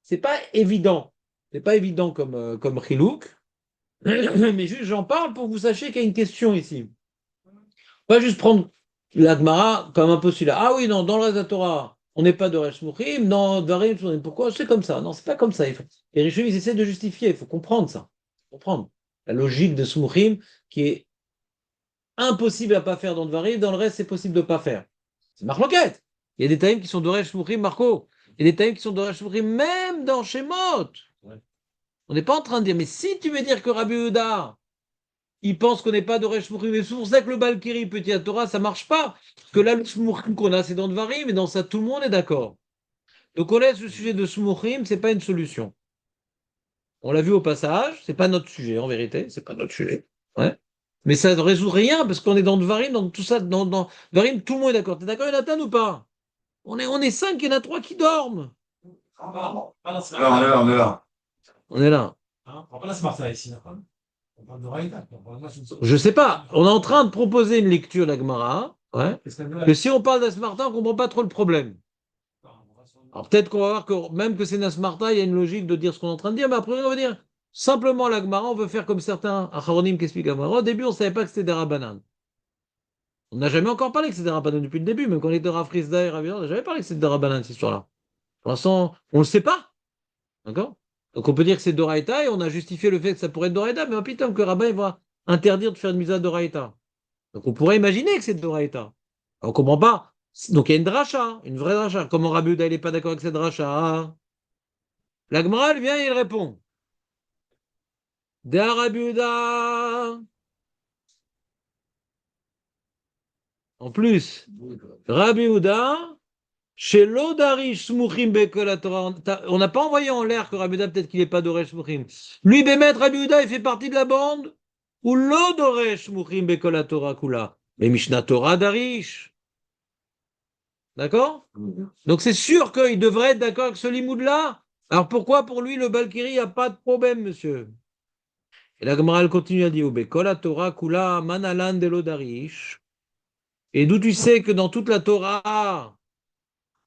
C'est pas évident. C'est pas évident comme Chilouk. Mais juste j'en parle pour que vous sachiez qu'il y a une question ici. Pas juste prendre la Gemara comme un postulat. Ah oui, non, dans le reste de la Torah, on n'est pas de Resh Muchim, dans Dvarim, pourquoi c'est comme ça? Non, c'est pas comme ça. Les Rishonim, ils essaient de justifier, il faut comprendre ça. Comprendre la logique de Smuchim qui est impossible à pas faire dans Dvarim, dans le reste, c'est possible de pas faire. C'est marloquette. Il y a des taïms qui sont de Resh Muchim, Marco. Il y a des taïms qui sont de Resh Muchim, même dans Shemot. Ouais. On n'est pas en train de dire, mais si tu veux dire que Rabbi Yehuda, il pense qu'on n'est pas de Resh Muchim, et c'est pour ça que le Balkiri, petit à Torah, ça marche pas. Parce que là, le Smuchim qu'on a, c'est dans Dvarim, mais dans ça, tout le monde est d'accord. Donc on laisse le sujet de Smuchim, c'est pas une solution. On l'a vu au passage, c'est pas notre sujet, en vérité, c'est pas notre sujet. Ouais. Mais ça ne résout rien, parce qu'on est dans Dvarim, dans tout ça, dans Dvarim, tout le monde est d'accord. T'es d'accord, Jonathan, ou pas? On est cinq, il y en a trois qui dorment. Alors, on est là, on est là. On est là. On parle pas de Smarta ici, d'accord? On parle de Raïta. Je sais pas. On est en train de proposer une lecture d'Agmara. Ouais. Que Que si on parle d'Asmarta, on comprend pas trop le problème. Alors peut-être qu'on va voir que même que c'est Nasmarta, il y a une logique de dire ce qu'on est en train de dire, mais après on va dire simplement l'Agmara, on veut faire comme certains Acharonim qui expliquent l'Agmara. Au début, on ne savait pas que c'était des Rabbanan. On n'a jamais encore parlé que c'était des Rabbanan depuis le début, même quand on était Rav Frisda et Rav Yehuda, on n'a jamais parlé que c'était des Rabbanan, cette histoire-là. Pour l'instant, on ne le sait pas. D'accord? Donc on peut dire que c'est Doraïta et on a justifié le fait que ça pourrait être Doraïta, mais un putain que Rabban va interdire de faire une misa Doraïta. Donc on pourrait imaginer que c'est Doraïta. On ne comprend pas. Donc il y a une dracha, une vraie dracha. Comment Rabbi Yehuda n'est pas d'accord avec cette dracha? La Gemara, elle vient et elle répond. De Rabbi Yehuda. En plus, Rabbi Yehuda, chez l'Odarish Smuchim Bekol HaTorah, on n'a pas envoyé en l'air que Rabbi Yehuda, peut-être qu'il n'est pas Doresh Smuchim. Lui, Bémet, Rabbi Yehuda, il fait partie de la bande ou l'Odoresh Smuchim Bekol HaTorah Kula. Mais Mishnah Torah Darish. D'accord? Donc c'est sûr qu'il devrait être d'accord avec ce limoud-là. Alors pourquoi pour lui le Balkiri, il n'y a pas de problème, monsieur? Et la Gemara elle continue à dire Bekol Torah Kula Manalan de l'Odarish. Et d'où tu sais que dans toute la Torah,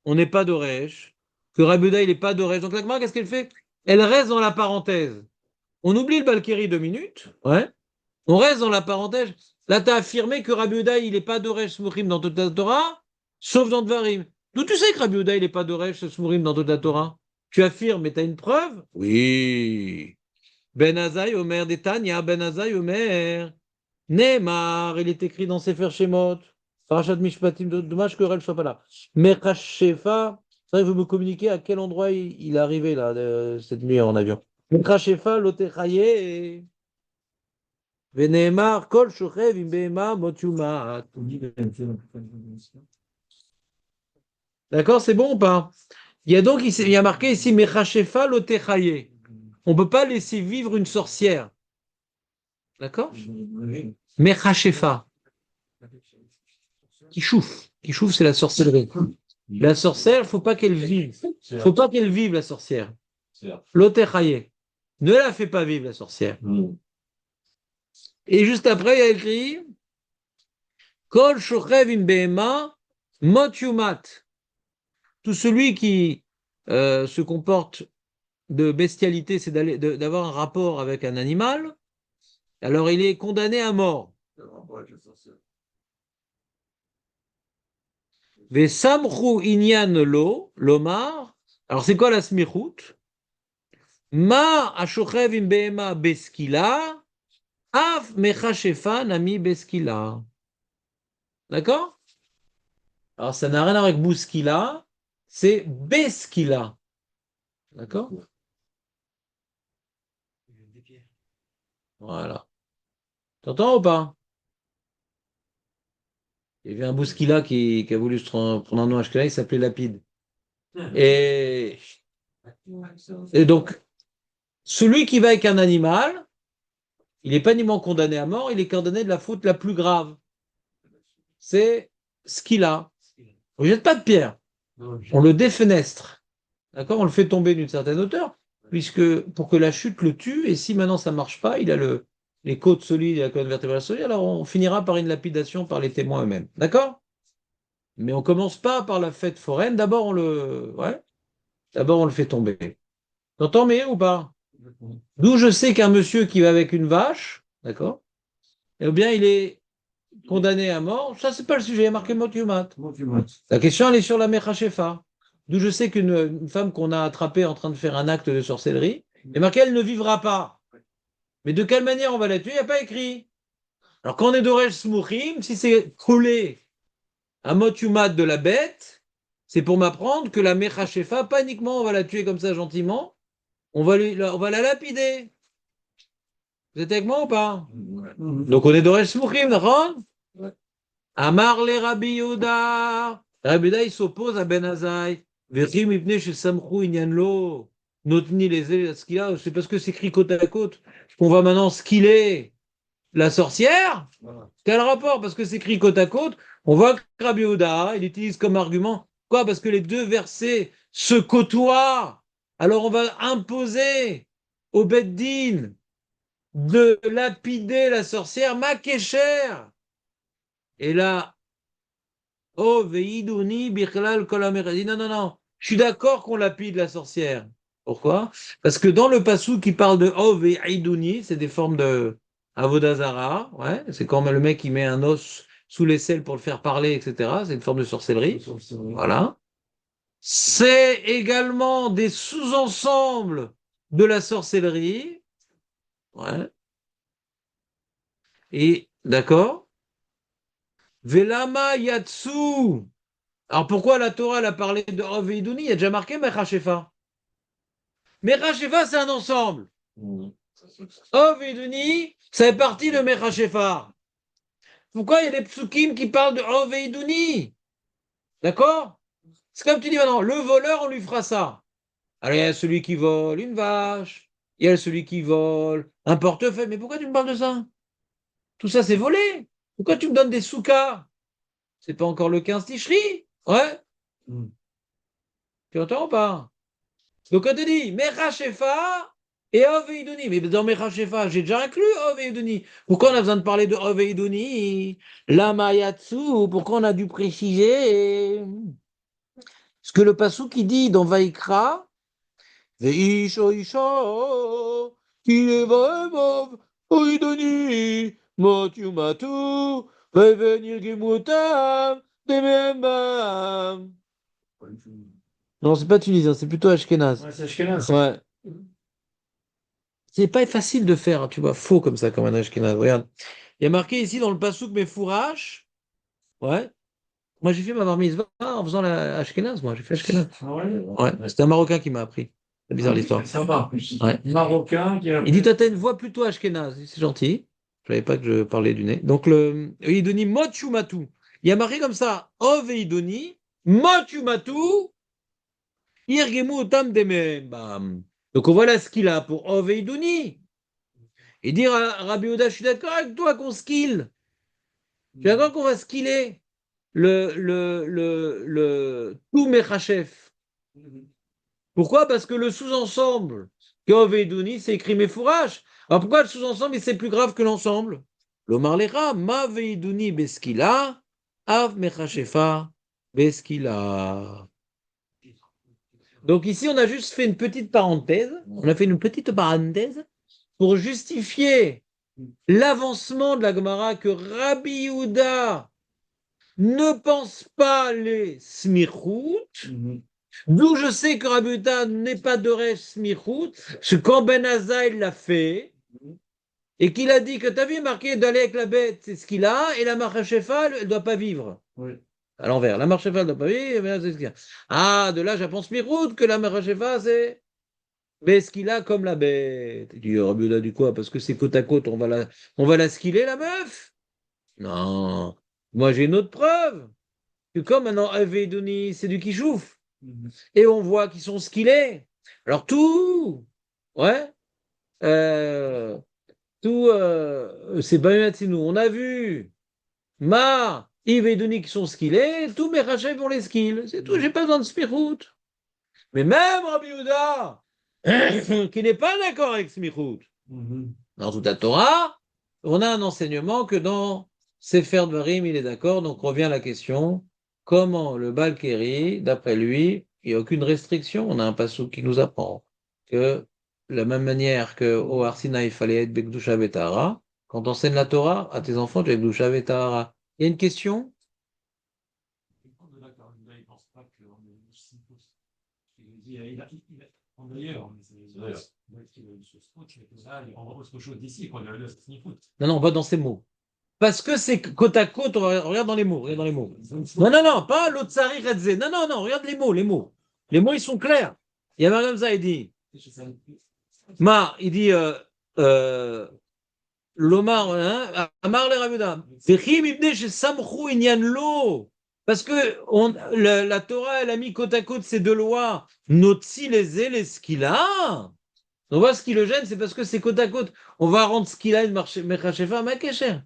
on n'est pas d'Oresh, que Rabbi Yehuda, il n'est pas d'Oresh. Donc la Gemara, qu'est-ce qu'elle fait? Elle reste dans la parenthèse. On oublie le Balkiri 2 minutes. Ouais. On reste dans la parenthèse. Là, tu as affirmé que Rabbi Yehuda, il n'est pas d'Oresh Smuchim dans toute la Torah, sauf dans Dvarim. D'où tu sais que Rabbi Yehuda, il n'est pas d'Oresh Smuchim dans toute la Torah? Tu affirmes, mais tu as une preuve? Oui. Ben Azaï Omer Detania, Ben Azaï Omer. Neymar, il est écrit dans Sefer Shemot. Parashat Mishpatim, dommage que Rel ne soit pas là. Mechashefa, ça, il veut me communiquer à quel endroit il est arrivé là, cette nuit en avion. Mechashefa, Lotechaye. Veneemar, Kol Shochev, Imbema, Motumat. D'accord, c'est bon ou pas? Il y a donc, il y a marqué ici, Mechashefa, Lotechaye. On ne peut pas laisser vivre une sorcière. D'accord? Mechashefa. Kishouf. Kishouf, c'est la sorcellerie. La sorcière, il ne faut pas qu'elle vive. Il ne faut pas qu'elle vive, la sorcière. Lotechaye. Ne la fais pas vivre, la sorcière. Et juste après, il y a écrit Kol shochev im behema mot yumat. Tout celui qui se comporte de bestialité, c'est d'avoir un rapport avec un animal, alors il est condamné à mort. Vesamchu inyan lo, lomar. Alors c'est quoi la smichut? Ma ashochev im behema beskila. Av Mechashefa Nami Beskila. D'accord? Alors, ça n'a rien à voir avec Bouskila, c'est Beskila. D'accord? Voilà. T'entends ou pas? Il y avait un Bouskila qui a voulu prendre un nom ashkénaze, il s'appelait Lapide. Et, et donc, celui qui va avec un animal, il n'est pas uniquement condamné à mort, il est condamné de la faute la plus grave. C'est ce qu'il a. On ne jette pas de pierre, on le défenestre. D'accord? On le fait tomber d'une certaine hauteur, puisque pour que la chute le tue, et si maintenant ça ne marche pas, il a les côtes solides et la colonne vertébrale solide, alors on finira par une lapidation par les témoins eux-mêmes. D'accord? Mais on ne commence pas par la fête foraine, d'abord on le fait tomber. T'entends mais ou pas? D'où je sais qu'un monsieur qui va avec une vache, d'accord? Eh bien, il est condamné à mort. Ça, c'est pas le sujet, il y a marqué Motumat. La question, elle est sur la Mechachefa. D'où je sais qu'une femme qu'on a attrapée en train de faire un acte de sorcellerie, est marqué elle ne vivra pas. Mais de quelle manière on va la tuer, il n'y a pas écrit. Alors, quand on est d'Oresh Smouchim, si c'est collé à Motumat de la bête, c'est pour m'apprendre que la Mechachefa, pas uniquement on va la tuer comme ça gentiment, on va la lapider. Vous êtes avec moi ou pas? Donc on est d'Oresh Smouchim, d'accord? Amar le Rabbi Yehuda. Rabbi Yehuda, il s'oppose à Ben Azaï. Vechim ibne chez Samchou Inyanlo. Notni les ce qu'il a, c'est parce que c'est écrit côte à côte qu'on va maintenant skiller la sorcière. Quel rapport? Parce que c'est écrit côte à côte. On voit que Rabbi Yehuda, il utilise comme argument. Quoi? Parce que les deux versets se côtoient. Alors on va imposer au Beddin de lapider la sorcière Makesher. Et là, oh, veidouni, bichlal kol hamer. Non, non, non. Je suis d'accord qu'on lapide la sorcière. Pourquoi? Parce que dans le passou qui parle de oh, veidouni, c'est des formes de avodazara. Ouais, c'est quand le mec qui met un os sous l'aisselle pour le faire parler, etc. C'est une forme de sorcellerie. Voilà. C'est également des sous-ensembles de la sorcellerie. Ouais. Et, d'accord? Velama yatsu. Alors pourquoi la Torah elle a parlé de Ov et Idouni? Il y a déjà marqué Mechashefa. Mechashefa, c'est un ensemble. Ov et Idouni, ça fait partie de Mechashefa. Pourquoi il y a des psukim qui parlent de Ov et Idouni? D'accord? C'est comme tu dis maintenant, le voleur, on lui fera ça. Alors il y a celui qui vole une vache, il y a celui qui vole un portefeuille. Mais pourquoi tu me parles de ça? Tout ça, c'est volé. Pourquoi tu me donnes des soukas? C'est pas encore le 15 Tishri? Ouais? Tu entends ou pas? Donc on te dit, Mechachefa et Ov et Idouni. Mais dans Mechachefa, j'ai déjà inclus Ov et Idouni. Pourquoi on a besoin de parler de Ov et Idouni? Lamayatsu, pourquoi on a dû préciser? Ce que le passou qui dit dans Vaikra, Veisho Isho, qui est vraiment Ov et Idouni, Motu Matu, Revenir Gemutam, Demembam. Non, c'est pas tunisien, c'est plutôt ashkénaze. Ouais, c'est Ashkenaz. Ouais. C'est pas facile de faire, tu vois, faux comme ça, comme un ashkénaze. Regarde. Il y a marqué ici dans le passouk mes fourraches. Ouais. Moi, j'ai fait ma bar mitzvah en faisant la ashkénaze, moi. J'ai fait ashkénaze. Ah ouais? Ouais. C'était un Marocain qui m'a appris. C'est bizarre l'histoire. C'est sympa. Ouais. Marocain qui a. Il dit, toi, t'as une voix plutôt ashkénaze. C'est gentil. Je savais pas que je parlais du nez. Donc, Idoni Mochumatu. Il y a marqué comme ça, Ov et Idoni, Mochumatu, Irgemu Otam Demem. Bam. Donc, on voit là ce qu'il a pour Ov et Idoni. Et dire à Rabbi Yehuda, je suis d'accord avec toi qu'on skill. Je suis d'accord qu'on va skiller tout Mechachef. Pourquoi? Parce que le sous-ensemble, Kov et Douni, c'est écrit mes fourrages. Alors pourquoi le sous-ensemble, c'est plus grave que l'ensemble? L'Omar Lecha, Ma Veidouni Beskila, Av Mechachefa Beskila. Donc ici, on a juste fait une petite parenthèse. On a fait une petite parenthèse pour justifier l'avancement de la Gemara que Rabbi Yehuda ne pense pas les smichout, d'où je sais que Rabbi Yehuda n'est pas de rêve smichout, parce que quand Ben Azaï l'a fait, et qu'il a dit que tu as vu marqué d'aller avec la bête, c'est ce qu'il a, et la Machachefa, elle ne doit pas vivre. Oui. À l'envers. La Machachefa ne doit pas vivre, mais c'est ce qu'il a. Ah, de là, j'apprends Smirout que la Machachefa, c'est mais ce qu'il a comme la bête. Il dit, Rabbi Yehuda, du quoi? Parce que c'est côte à côte, on va la skiller, la meuf? Non. Moi, j'ai une autre preuve. Que comme maintenant, Eveidoni, c'est du kishouf. Et on voit qu'ils sont skillés. Alors tout, ouais, euh, tout, c'est nous. On a vu Ma, Yves et Denis qui sont skillés, tous mes rachets vont les skills. C'est tout, j'ai pas besoin de Smichout. Mais même Rabbi Yehuda, qui n'est pas d'accord avec Smichout, dans toute la Torah, on a un enseignement que dans Sefer Dvarim, il est d'accord. Donc revient la question, comment le Balkeri, d'après lui, il n'y a aucune restriction. On a un passage qui nous apprend que de la même manière qu'au Arsina, il fallait être Bekdusha Betahara, quand on enseigne la Torah à tes enfants, tu es Bekdusha Betahara. Il y a une question? Non, non, on va dans ces mots. Parce que c'est côte à côte, regarde dans les mots, regarde dans les mots. Non, non, non, pas l'Otsari Redze. Non, non, non, regarde les mots, les mots. Les mots, ils sont clairs. Il y a Mariam ça, il dit. Il dit, l'Omar, hein, Amar le Ravuda. Vechim ibne chez Samchou inyan lo. Parce que la Torah, elle a mis côte à côte ces deux lois. Notsi les ce qu'il a. On voit ce qui le gêne, c'est parce que c'est côte à côte. On va rendre ce qu'il a une Mechachefa Makesher.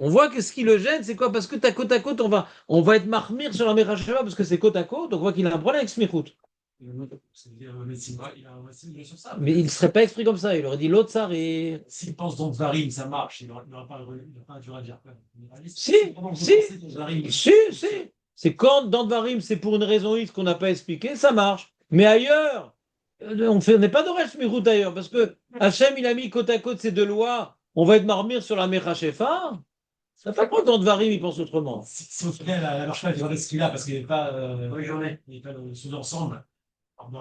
On voit que ce qui le gêne, c'est quoi? Parce que t'as côte à côte, on va être marmire sur la Meracheva parce que c'est côte à côte, on voit qu'il a un problème avec Smichout. Mais il ne serait pas exprimé comme ça, il aurait dit l'autre ça et. S'il pense dans Dvarim, ça marche, il n'aura pas dû dire. Si, si. C'est quand dans Dvarim, c'est pour une raison X qu'on n'a pas expliqué, ça marche. Mais ailleurs, on n'est pas d'Orel Smichout ailleurs, parce que Hachem, il a mis côte à côte ces deux lois, on va être marmire sur la Meracheva. Ça fait pas dans Dvarim, il pense autrement. Si au final, la marche pas, il reste ce qu'il a parce qu'il n'est pas sous-ensemble. Il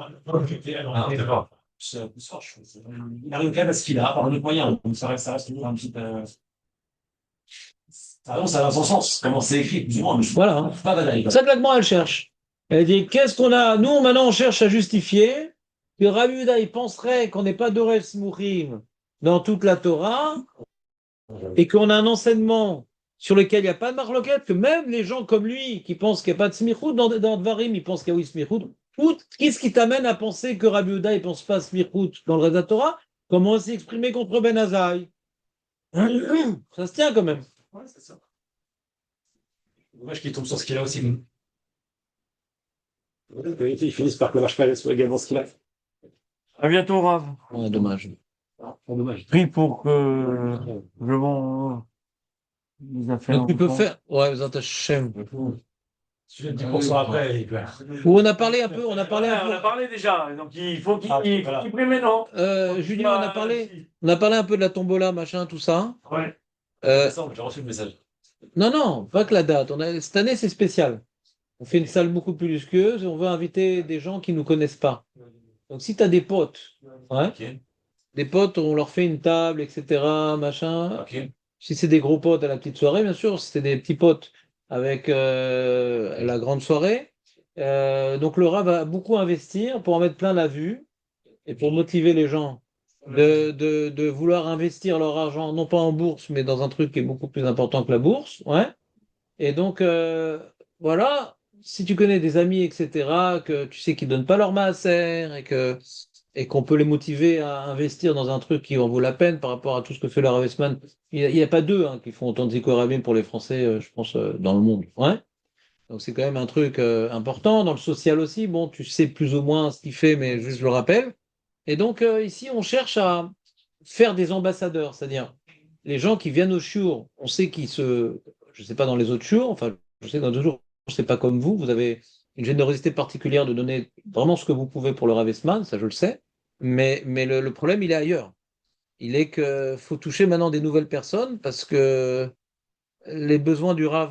arrive quand même à ce qu'il a, par un autre moyen. Donc ça reste toujours un petit. Ça va dans son sens, comment c'est écrit, plus ou moins. Voilà. C'est ça que l'Agma, elle cherche. Elle dit qu'est-ce qu'on a. Nous, maintenant, on cherche à justifier que Rabbi Yehuda, il penserait qu'on n'est pas d'Orel Smouchim dans toute la Torah et qu'on a un enseignement sur lequel il n'y a pas de marloquette, que même les gens comme lui qui pensent qu'il n'y a pas de smichout dans Dvarim, ils pensent qu'il y a oui smichout. Qu'est-ce qui t'amène à penser que Rabbi Yehuda ne pense pas smichout dans le Reza Torah? Comment s'est exprimé contre Ben Azaï? Ça se tient quand même. Ouais, c'est ça. Dommage qu'il tombe sur ce qu'il a aussi. Ils finissent par que le marche soit également ce qu'il a. À bientôt, Rav. Ouais, dommage. Dommage. Prie pour que je vends les affaires. Donc tu peux faire. Ouais, vous Hachem. Tu viens de 10% après. On a parlé un peu. On a parlé déjà, donc il faut qu'il voilà. prenne maintenant. Julien, on a parlé un peu de la tombola, machin, tout ça. Ouais. J'ai reçu le message. Non, pas que la date. Cette année, c'est spécial. On fait une salle beaucoup plus luxueuse et on veut inviter des gens qui ne nous connaissent pas. Donc, si tu as des potes, ouais, Okay. des potes, on leur fait une table, etc., machin. Okay. Si c'est des gros potes à la petite soirée, bien sûr. Si c'est des petits potes avec la grande soirée. Donc, le Rav va beaucoup investir pour en mettre plein la vue et pour motiver les gens de vouloir investir leur argent, non pas en bourse, mais dans un truc qui est beaucoup plus important que la bourse. Ouais. Et donc, voilà, si tu connais des amis, etc., que tu sais qu'ils ne donnent pas leur maaser et qu'on peut les motiver à investir dans un truc qui en vaut la peine par rapport à tout ce que fait leur investment, il n'y a pas deux qui font autant de zikoramim pour les Français, je pense, dans le monde. Ouais. Donc, c'est quand même un truc important. Dans le social aussi, bon, tu sais plus ou moins ce qu'il fait, mais juste je le rappelle. Et donc, ici, on cherche à faire des ambassadeurs, c'est-à-dire les gens qui viennent au shiur, on sait je ne sais pas dans les autres shiur, enfin, je sais que dans d'autres jours, c'est pas comme vous avez une générosité particulière de donner vraiment ce que vous pouvez pour le Ravesman, ça je le sais, mais le problème, il est ailleurs. Il est qu'il faut toucher maintenant des nouvelles personnes parce que les besoins du Rav